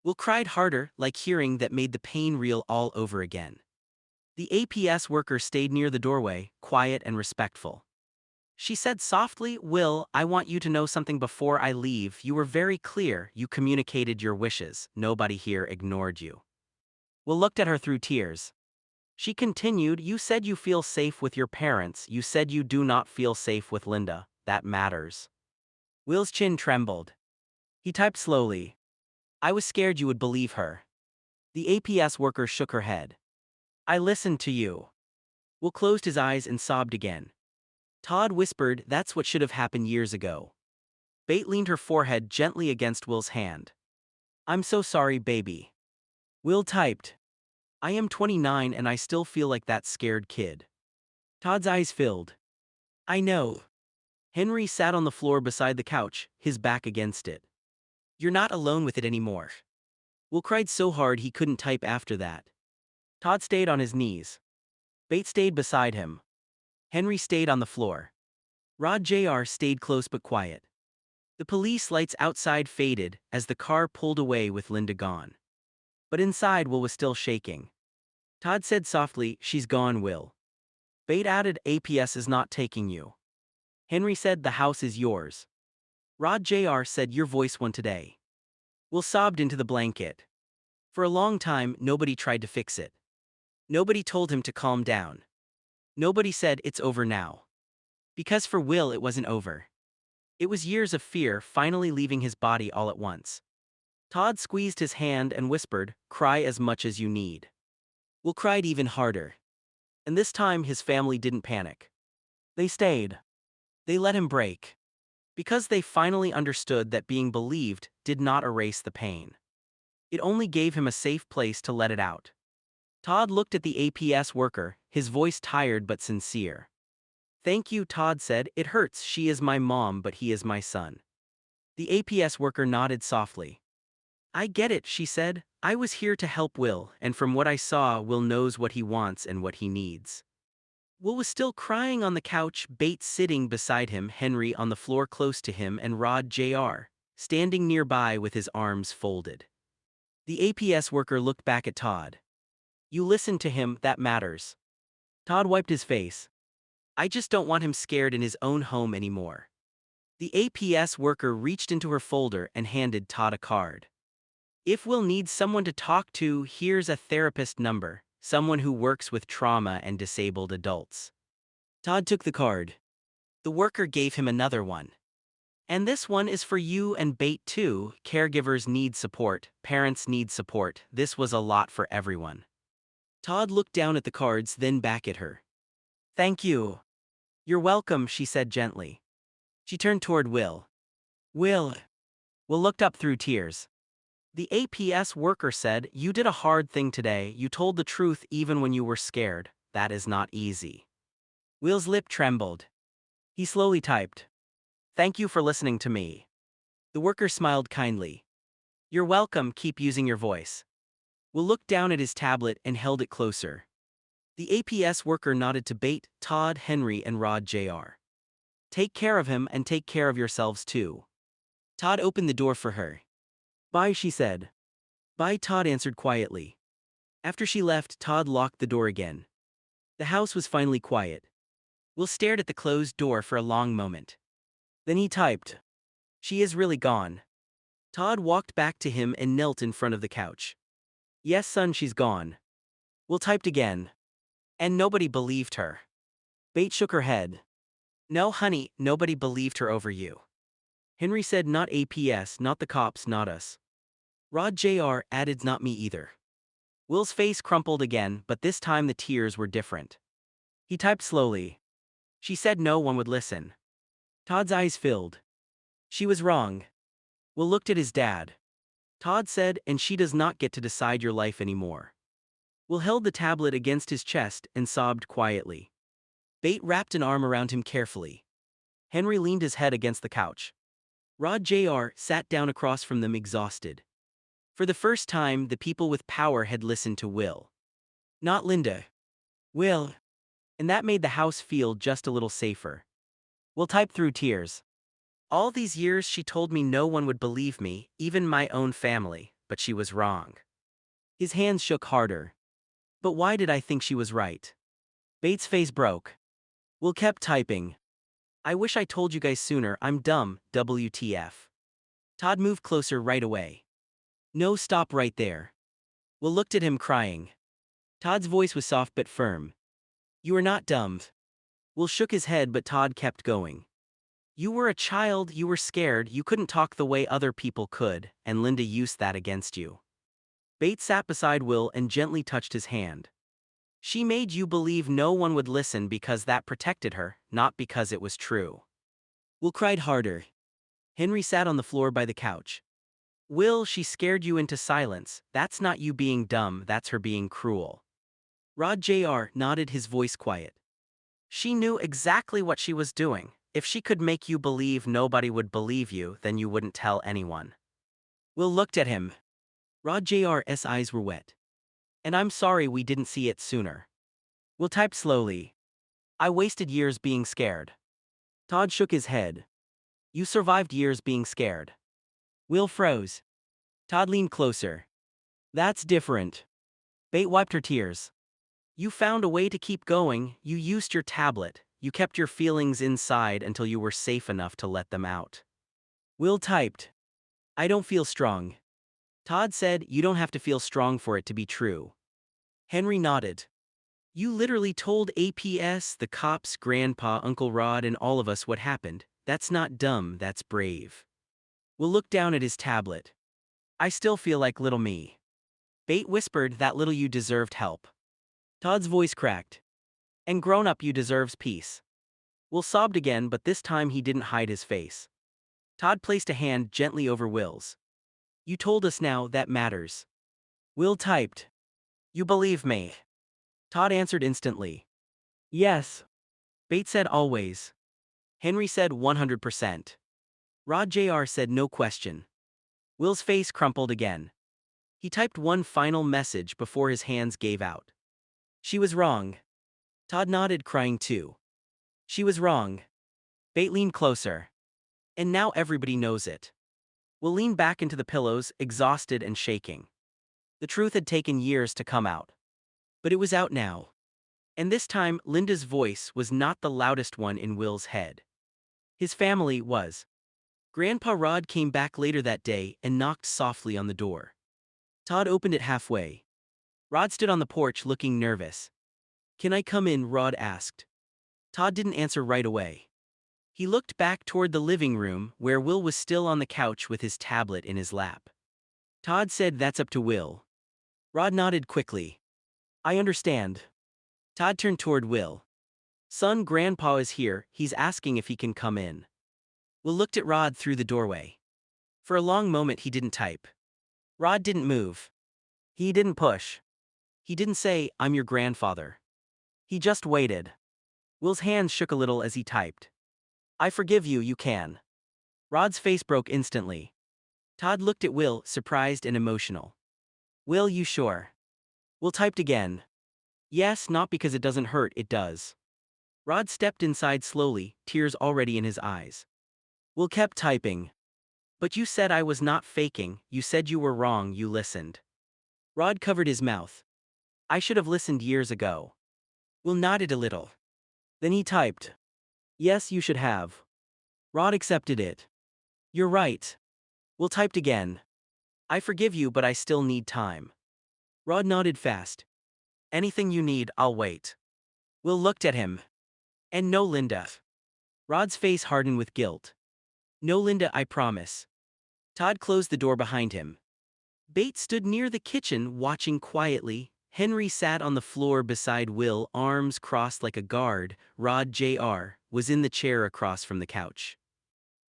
Will cried harder, like hearing that made the pain real all over again. The APS worker stayed near the doorway, quiet and respectful. She said softly, Will, I want you to know something before I leave. You were very clear, you communicated your wishes, nobody here ignored you. Will looked at her through tears. She continued, you said you feel safe with your parents, you said you do not feel safe with Linda, that matters. Will's chin trembled. He typed slowly. I was scared you would believe her. The APS worker shook her head. I listened to you. Will closed his eyes and sobbed again. Todd whispered, that's what should have happened years ago. Bate leaned her forehead gently against Will's hand. I'm so sorry, baby. Will typed. I am 29 and I still feel like that scared kid. Todd's eyes filled. I know. Henry sat on the floor beside the couch, his back against it. You're not alone with it anymore. Will cried so hard he couldn't type after that. Todd stayed on his knees. Bate stayed beside him. Henry stayed on the floor. Rod Jr. stayed close but quiet. The police lights outside faded as the car pulled away with Linda gone. But inside Will was still shaking. Todd said softly, she's gone, Will. Bate added, APS is not taking you. Henry said, the house is yours. Rod Jr. said, your voice won today. Will sobbed into the blanket. For a long time, nobody tried to fix it. Nobody told him to calm down. Nobody said, it's over now. Because for Will it wasn't over. It was years of fear finally leaving his body all at once. Todd squeezed his hand and whispered, cry as much as you need. Will cried even harder. And this time his family didn't panic. They stayed. They let him break. Because they finally understood that being believed did not erase the pain. It only gave him a safe place to let it out. Todd looked at the APS worker, his voice tired but sincere. Thank you, Todd said, it hurts, she is my mom but he is my son. The APS worker nodded softly. I get it, she said, I was here to help Will, and from what I saw, Will knows what he wants and what he needs. Will was still crying on the couch, Bates sitting beside him, Henry on the floor close to him, and Rod Jr. standing nearby with his arms folded. The APS worker looked back at Todd. You listened to him, that matters. Todd wiped his face. I just don't want him scared in his own home anymore. The APS worker reached into her folder and handed Todd a card. If Will needs someone to talk to, here's a therapist number, someone who works with trauma and disabled adults. Todd took the card. The worker gave him another one. And this one is for you and Bate too. Caregivers need support, parents need support. This was a lot for everyone. Todd looked down at the cards, then back at her. Thank you. You're welcome, she said gently. She turned toward Will. Will looked up through tears. The APS worker said, you did a hard thing today, you told the truth even when you were scared, that is not easy. Will's lip trembled. He slowly typed. Thank you for listening to me. The worker smiled kindly. You're welcome, keep using your voice. Will looked down at his tablet and held it closer. The APS worker nodded to Bate, Todd, Henry, and Rod Jr. Take care of him and take care of yourselves too. Todd opened the door for her. Bye, she said. Bye, Todd answered quietly. After she left, Todd locked the door again. The house was finally quiet. Will stared at the closed door for a long moment. Then he typed. She is really gone. Todd walked back to him and knelt in front of the couch. Yes, son, she's gone. Will typed again. And nobody believed her. Bate shook her head. No, honey, nobody believed her over you. Henry said, not APS, not the cops, not us. Rod Jr. added, not me either. Will's face crumpled again, but this time the tears were different. He typed slowly. She said no one would listen. Todd's eyes filled. She was wrong. Will looked at his dad. Todd said, and she does not get to decide your life anymore. Will held the tablet against his chest and sobbed quietly. Bate wrapped an arm around him carefully. Henry leaned his head against the couch. Rod Jr. sat down across from them exhausted. For the first time, the people with power had listened to Will. Not Linda. Will. And that made the house feel just a little safer. Will typed through tears. All these years she told me no one would believe me, even my own family, but she was wrong. His hands shook harder. But why did I think she was right? Bates' face broke. Will kept typing. I wish I told you guys sooner, I'm dumb, WTF. Todd moved closer right away. No, stop right there. Will looked at him crying. Todd's voice was soft but firm. You are not dumb. Will shook his head but Todd kept going. You were a child, you were scared, you couldn't talk the way other people could, and Linda used that against you. Bates sat beside Will and gently touched his hand. She made you believe no one would listen because that protected her, not because it was true. Will cried harder. Henry sat on the floor by the couch. Will, she scared you into silence. That's not you being dumb, that's her being cruel. Rod Jr. nodded, his voice quiet. She knew exactly what she was doing. If she could make you believe nobody would believe you, then you wouldn't tell anyone. Will looked at him. Rod Jr.'s eyes were wet. And I'm sorry we didn't see it sooner. Will typed slowly. I wasted years being scared. Todd shook his head. You survived years being scared. Will froze. Todd leaned closer. That's different. Bate wiped her tears. You found a way to keep going, you used your tablet, you kept your feelings inside until you were safe enough to let them out. Will typed. I don't feel strong. Todd said, you don't have to feel strong for it to be true. Henry nodded. You literally told APS, the cops, Grandpa, Uncle Rod, and all of us what happened. That's not dumb, that's brave. Will looked down at his tablet. I still feel like little me. Bate whispered, that little you deserved help. Todd's voice cracked. And grown up you deserves peace. Will sobbed again, but this time he didn't hide his face. Todd placed a hand gently over Will's. You told us now, that matters. Will typed. You believe me? Todd answered instantly. Yes. Bate said always. Henry said 100%. Rod Jr. said no question. Will's face crumpled again. He typed one final message before his hands gave out. She was wrong. Todd nodded, crying too. She was wrong. Bate leaned closer. And now everybody knows it. Will leaned back into the pillows, exhausted and shaking. The truth had taken years to come out. But it was out now. And this time, Linda's voice was not the loudest one in Will's head. His family was. Grandpa Rod came back later that day and knocked softly on the door. Todd opened it halfway. Rod stood on the porch looking nervous. Can I come in? Rod asked. Todd didn't answer right away. He looked back toward the living room, where Will was still on the couch with his tablet in his lap. Todd said, that's up to Will. Rod nodded quickly. I understand. Todd turned toward Will. Son, Grandpa is here, he's asking if he can come in. Will looked at Rod through the doorway. For a long moment he didn't type. Rod didn't move. He didn't push. He didn't say, I'm your grandfather. He just waited. Will's hands shook a little as he typed. I forgive you, you can. Rod's face broke instantly. Todd looked at Will, surprised and emotional. Will, you sure? Will typed again. Yes, not because it doesn't hurt, it does. Rod stepped inside slowly, tears already in his eyes. Will kept typing. But you said I was not faking, you said you were wrong, you listened. Rod covered his mouth. I should have listened years ago. Will nodded a little. Then he typed. Yes, you should have. Rod accepted it. You're right. Will typed again. I forgive you, but I still need time. Rod nodded fast. Anything you need, I'll wait. Will looked at him. And no, Linda. Rod's face hardened with guilt. No, Linda, I promise. Todd closed the door behind him. Bate stood near the kitchen, watching quietly. Henry sat on the floor beside Will, arms crossed like a guard. Rod Jr. was in the chair across from the couch.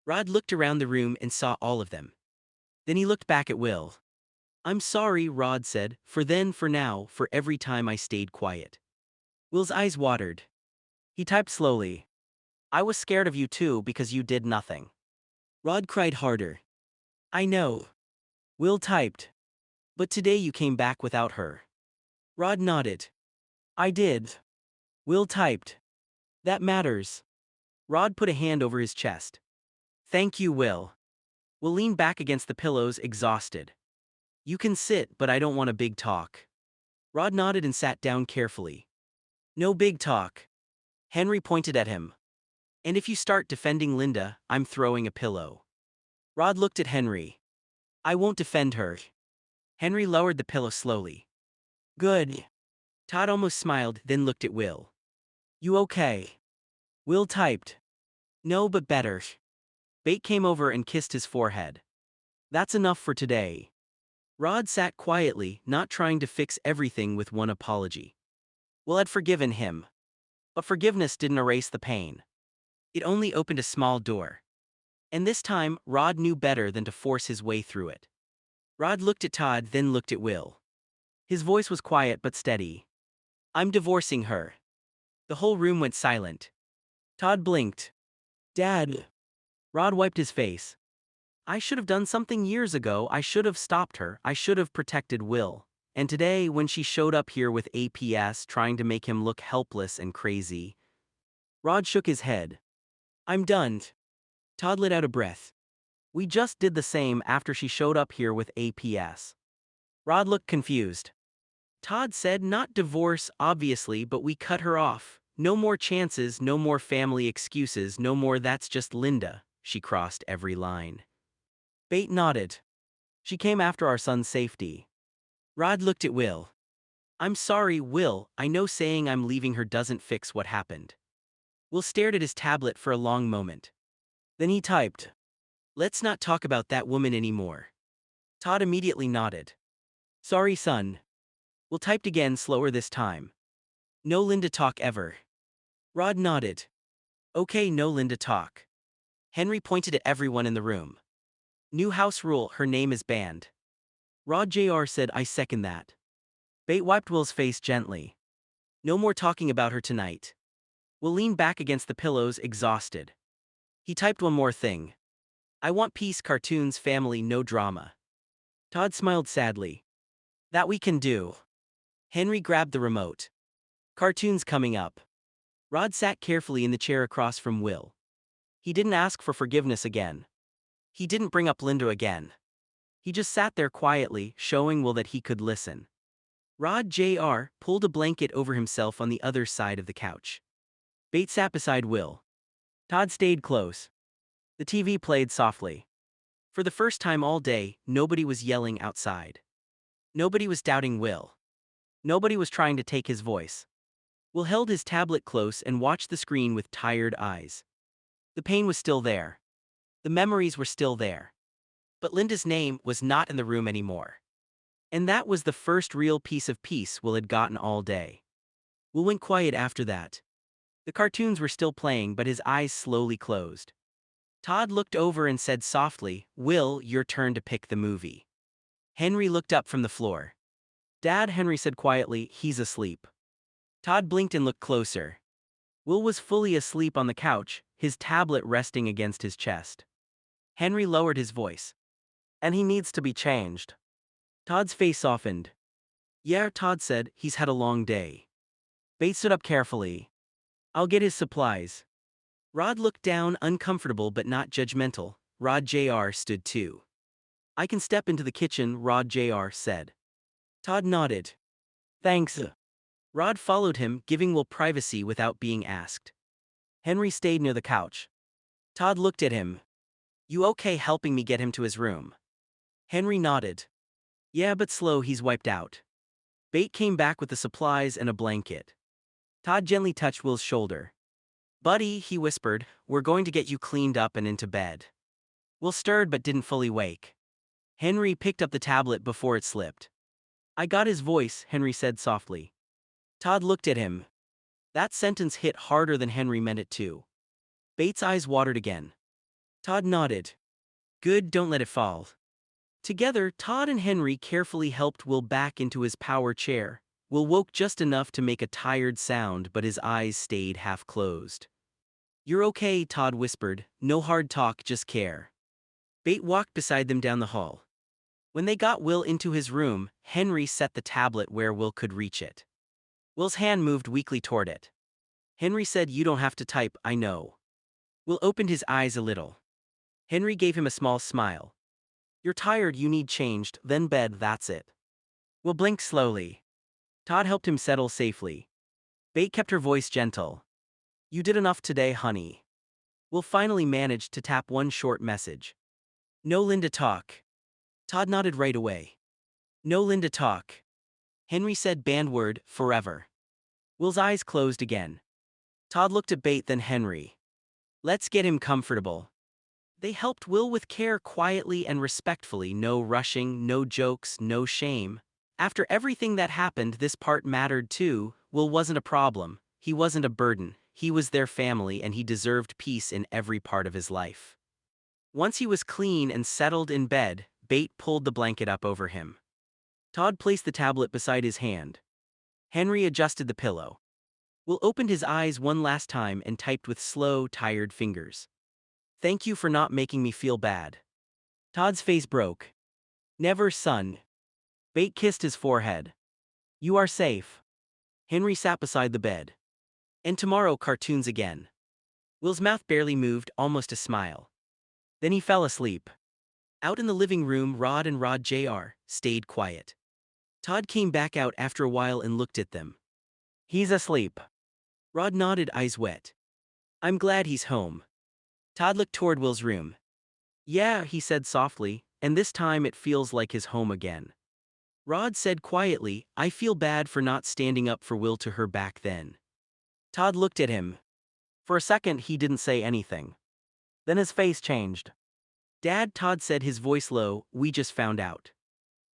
Rod looked around the room and saw all of them. Then he looked back at Will. I'm sorry, Rod said, for then, for now, for every time I stayed quiet. Will's eyes watered. He typed slowly. I was scared of you too because you did nothing. Rod cried harder. I know. Will typed. But today you came back without her. Rod nodded. I did. Will typed. That matters. Rod put a hand over his chest. Thank you, Will. Will leaned back against the pillows, exhausted. You can sit, but I don't want a big talk. Rod nodded and sat down carefully. No big talk. Henry pointed at him. And if you start defending Linda, I'm throwing a pillow. Rod looked at Henry. I won't defend her. Henry lowered the pillow slowly. Good. Todd almost smiled, then looked at Will. You okay? Will typed. No, but better. Bate came over and kissed his forehead. That's enough for today. Rod sat quietly, not trying to fix everything with one apology. Will had forgiven him. But forgiveness didn't erase the pain. It only opened a small door. And this time, Rod knew better than to force his way through it. Rod looked at Todd, then looked at Will. His voice was quiet but steady. I'm divorcing her. The whole room went silent. Todd blinked. Dad. Rod wiped his face. I should have done something years ago. I should have stopped her. I should have protected Will. And today, when she showed up here with APS trying to make him look helpless and crazy. Rod shook his head. I'm done. Todd let out a breath. We just did the same after she showed up here with APS. Rod looked confused. Todd said not divorce, obviously, but we cut her off. No more chances, no more family excuses, no more that's just Linda. She crossed every line. Bate nodded. She came after our son's safety. Rod looked at Will. I'm sorry, Will, I know saying I'm leaving her doesn't fix what happened. Will stared at his tablet for a long moment. Then he typed. Let's not talk about that woman anymore. Todd immediately nodded. Sorry, son. Will typed again, slower this time. No Linda talk ever. Rod nodded. Okay, no Linda talk. Henry pointed at everyone in the room. New house rule, her name is banned. Rod Jr. said I second that. Bate wiped Will's face gently. No more talking about her tonight. Will leaned back against the pillows, exhausted. He typed one more thing. I want peace, cartoons, family, no drama. Todd smiled sadly. That we can do. Henry grabbed the remote. Cartoons coming up. Rod sat carefully in the chair across from Will. He didn't ask for forgiveness again. He didn't bring up Linda again. He just sat there quietly, showing Will that he could listen. Rod Jr. pulled a blanket over himself on the other side of the couch. Bate sat beside Will. Todd stayed close. The TV played softly. For the first time all day, nobody was yelling outside. Nobody was doubting Will. Nobody was trying to take his voice. Will held his tablet close and watched the screen with tired eyes. The pain was still there. The memories were still there. But Linda's name was not in the room anymore. And that was the first real piece of peace Will had gotten all day. Will went quiet after that. The cartoons were still playing, but his eyes slowly closed. Todd looked over and said softly, Will, your turn to pick the movie. Henry looked up from the floor. Dad, Henry said quietly, he's asleep. Todd blinked and looked closer. Will was fully asleep on the couch, his tablet resting against his chest. Henry lowered his voice. And he needs to be changed. Todd's face softened. Yeah, Todd said, he's had a long day. Bate stood up carefully. I'll get his supplies. Rod looked down, uncomfortable but not judgmental. Rod Jr. stood too. I can step into the kitchen, Rod Jr. said. Todd nodded. Thanks. Rod followed him, giving Will privacy without being asked. Henry stayed near the couch. Todd looked at him. You okay helping me get him to his room? Henry nodded. Yeah, but slow, he's wiped out. Bate came back with the supplies and a blanket. Todd gently touched Will's shoulder. Buddy, he whispered, we're going to get you cleaned up and into bed. Will stirred but didn't fully wake. Henry picked up the tablet before it slipped. I got his voice, Henry said softly. Todd looked at him. That sentence hit harder than Henry meant it to. Bate's eyes watered again. Todd nodded. Good, don't let it fall. Together, Todd and Henry carefully helped Will back into his power chair. Will woke just enough to make a tired sound, but his eyes stayed half closed. "You're okay," Todd whispered. "No hard talk, just care." Bate walked beside them down the hall. When they got Will into his room, Henry set the tablet where Will could reach it. Will's hand moved weakly toward it. Henry said, "You don't have to type, I know." Will opened his eyes a little. Henry gave him a small smile. "You're tired, you need changed, then bed, that's it." Will blinked slowly. Todd helped him settle safely. Bate kept her voice gentle. "You did enough today, honey." Will finally managed to tap one short message. "No Linda talk." Todd nodded right away. "No Linda talk." Henry said banned word, forever. Will's eyes closed again. Todd looked at Bate, then Henry. "Let's get him comfortable." They helped Will with care, quietly and respectfully, no rushing, no jokes, no shame. After everything that happened, this part mattered too. Will wasn't a problem, he wasn't a burden, he was their family and he deserved peace in every part of his life. Once he was clean and settled in bed, Bate pulled the blanket up over him. Todd placed the tablet beside his hand. Henry adjusted the pillow. Will opened his eyes one last time and typed with slow, tired fingers. "Thank you for not making me feel bad." Todd's face broke. "Never, son." Bate kissed his forehead. "You are safe." Henry sat beside the bed. "And tomorrow, cartoons again." Will's mouth barely moved, almost a smile. Then he fell asleep. Out in the living room, Rod and Rod Jr. stayed quiet. Todd came back out after a while and looked at them. "He's asleep." Rod nodded, eyes wet. "I'm glad he's home." Todd looked toward Will's room. "Yeah," he said softly, "and this time it feels like his home again." Rod said quietly, "I feel bad for not standing up for Will to her back then." Todd looked at him. For a second he didn't say anything. Then his face changed. "Dad," Todd said, his voice low, "we just found out."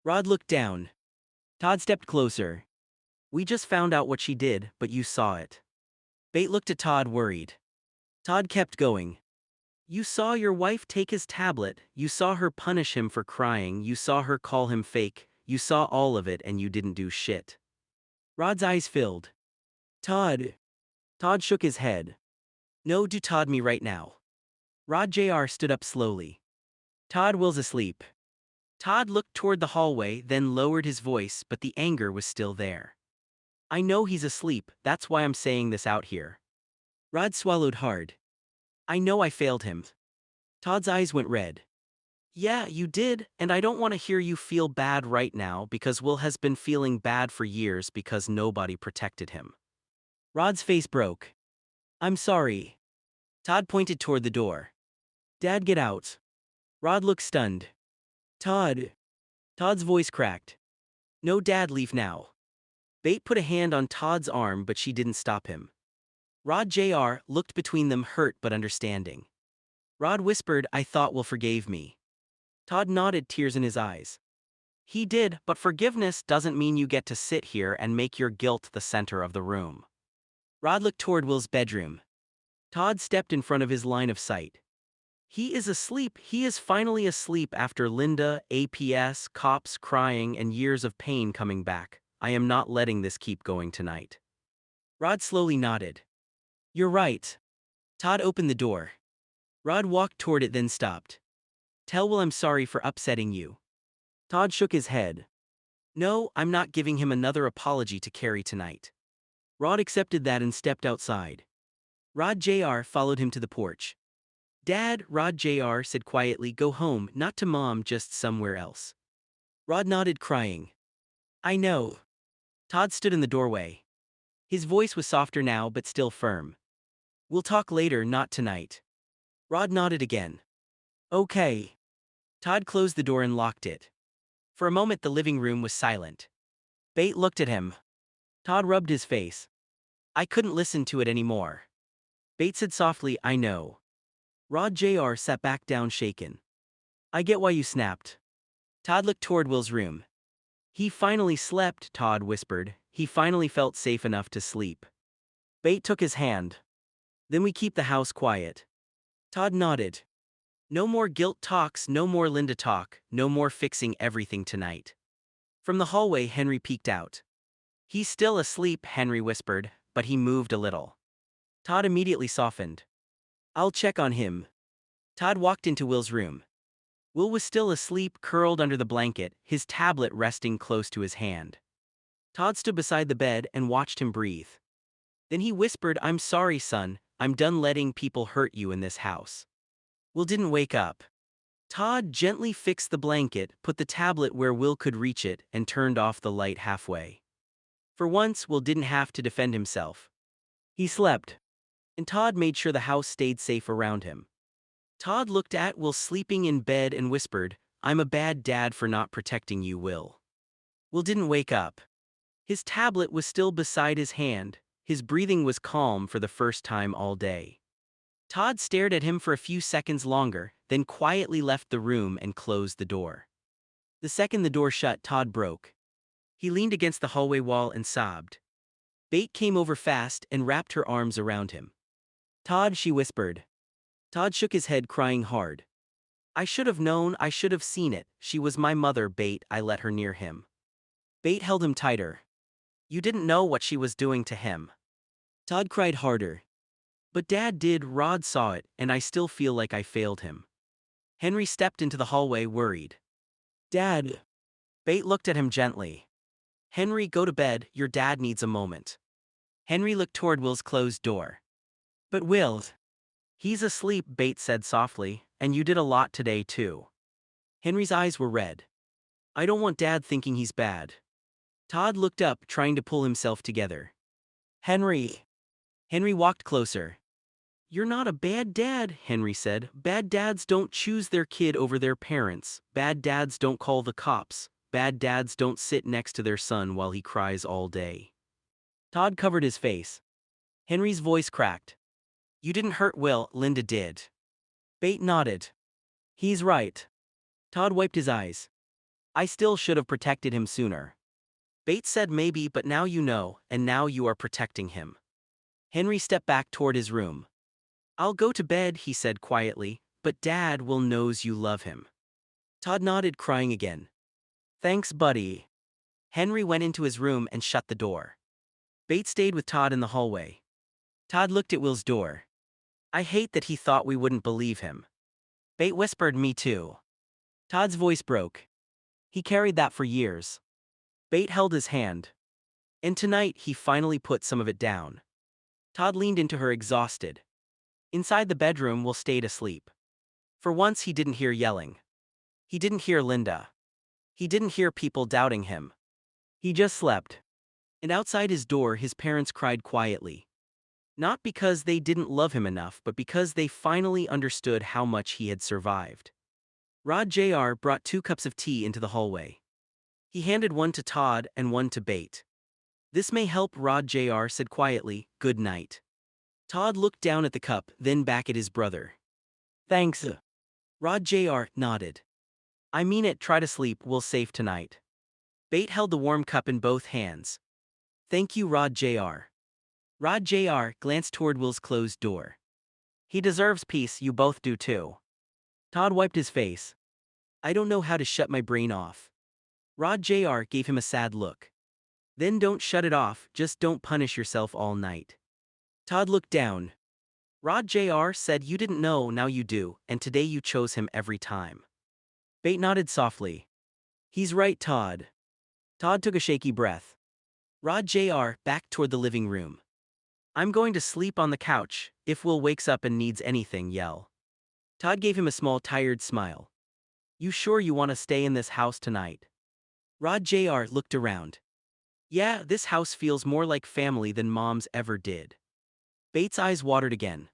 Rod looked down. Todd stepped closer. "We just found out what she did, but you saw it." Bate looked at Todd, worried. Todd kept going. "You saw your wife take his tablet, you saw her punish him for crying, you saw her call him fake, you saw all of it and you didn't do shit." Rod's eyes filled. "Todd." Todd shook his head. "No, do Todd me right now." Rod Jr. stood up slowly. "Todd, Will's asleep." Todd looked toward the hallway, then lowered his voice, but the anger was still there. "I know he's asleep, that's why I'm saying this out here." Rod swallowed hard. "I know I failed him." Todd's eyes went red. "Yeah, you did, and I don't want to hear you feel bad right now because Will has been feeling bad for years because nobody protected him." Rod's face broke. "I'm sorry." Todd pointed toward the door. "Dad, get out." Rod looked stunned. "Todd." Todd's voice cracked. "No, Dad, leave now." Bate put a hand on Todd's arm, but she didn't stop him. Rod Jr. looked between them, hurt but understanding. Rod whispered, "I thought Will forgave me." Todd nodded, tears in his eyes. "He did, but forgiveness doesn't mean you get to sit here and make your guilt the center of the room." Rod looked toward Will's bedroom. Todd stepped in front of his line of sight. "He is asleep, he is finally asleep after Linda, APS, cops, crying, and years of pain coming back. I am not letting this keep going tonight." Rod slowly nodded. "You're right." Todd opened the door. Rod walked toward it, then stopped. "Tell Will I'm sorry for upsetting you." Todd shook his head. "No, I'm not giving him another apology to carry tonight." Rod accepted that and stepped outside. Rod Jr. followed him to the porch. "Dad," Rod Jr. said quietly, "go home, not to Mom, just somewhere else." Rod nodded, crying. "I know." Todd stood in the doorway. His voice was softer now, but still firm. "We'll talk later, not tonight." Rod nodded again. "Okay." Todd closed the door and locked it. For a moment the living room was silent. Bate looked at him. Todd rubbed his face. "I couldn't listen to it anymore." Bate said softly, "I know." Rod Jr. sat back down, shaken. "I get why you snapped." Todd looked toward Will's room. "He finally slept," Todd whispered. "He finally felt safe enough to sleep." Bate took his hand. "Then we keep the house quiet." Todd nodded. No more guilt talks, no more Linda talk, no more fixing everything tonight. From the hallway, Henry peeked out. He's still asleep, Henry whispered, but he moved a little. Todd immediately softened. I'll check on him. Todd walked into Will's room. Will was still asleep, curled under the blanket, his tablet resting close to his hand. Todd stood beside the bed and watched him breathe. Then he whispered, I'm sorry, son, I'm done letting people hurt you in this house. Will didn't wake up. Todd gently fixed the blanket, put the tablet where Will could reach it, and turned off the light halfway. For once, Will didn't have to defend himself. He slept. And Todd made sure the house stayed safe around him. Todd looked at Will sleeping in bed and whispered, I'm a bad dad for not protecting you, Will. Will didn't wake up. His tablet was still beside his hand, his breathing was calm for the first time all day. Todd stared at him for a few seconds longer, then quietly left the room and closed the door. The second the door shut, Todd broke. He leaned against the hallway wall and sobbed. Beth came over fast and wrapped her arms around him. Todd, she whispered. Todd shook his head, crying hard. I should have known, I should have seen it, she was my mother, Beth, I let her near him. Beth held him tighter. You didn't know what she was doing to him. Todd cried harder. But Dad did, Rod saw it, and I still feel like I failed him. Henry stepped into the hallway, worried. Dad. Beth looked at him gently. Henry, go to bed, your dad needs a moment. Henry looked toward Will's closed door. But Will. He's asleep, Beth said softly, and you did a lot today too. Henry's eyes were red. I don't want Dad thinking he's bad. Todd looked up, trying to pull himself together. Henry. Henry walked closer. You're not a bad dad, Henry said. Bad dads don't choose their kid over their parents. Bad dads don't call the cops. Bad dads don't sit next to their son while he cries all day. Todd covered his face. Henry's voice cracked. You didn't hurt Will, Linda did. Beth nodded. He's right. Todd wiped his eyes. I still should have protected him sooner. Beth said maybe, but now you know, and now you are protecting him. Henry stepped back toward his room. I'll go to bed, he said quietly, but Dad will knows you love him. Todd nodded, crying again. Thanks, buddy. Henry went into his room and shut the door. Beth stayed with Todd in the hallway. Todd looked at Will's door. I hate that he thought we wouldn't believe him. Beth whispered, me too. Todd's voice broke. He carried that for years. Beth held his hand. And tonight he finally put some of it down. Todd leaned into her, exhausted. Inside the bedroom, Will stayed asleep. For once he didn't hear yelling. He didn't hear Linda. He didn't hear people doubting him. He just slept. And outside his door his parents cried quietly. Not because they didn't love him enough, but because they finally understood how much he had survived. Rod Jr. brought 2 cups of tea into the hallway. He handed one to Todd and one to Beth. This may help, Rod Jr. said quietly, good night. Todd looked down at the cup, then back at his brother. Thanks. Rod Jr. nodded. I mean it, try to sleep, we'll safe tonight. Beth held the warm cup in both hands. Thank you, Rod Jr. Rod Jr. glanced toward Will's closed door. He deserves peace, you both do too. Todd wiped his face. I don't know how to shut my brain off. Rod Jr. gave him a sad look. Then don't shut it off, just don't punish yourself all night. Todd looked down. Rod Jr. said you didn't know, now you do, and today you chose him every time. Beth nodded softly. He's right, Todd. Todd took a shaky breath. Rod Jr. backed toward the living room. I'm going to sleep on the couch, if Will wakes up and needs anything, yell. Todd gave him a small, tired smile. You sure you want to stay in this house tonight? Rod Jr. looked around. Yeah, this house feels more like family than Mom's ever did. Beth's eyes watered again.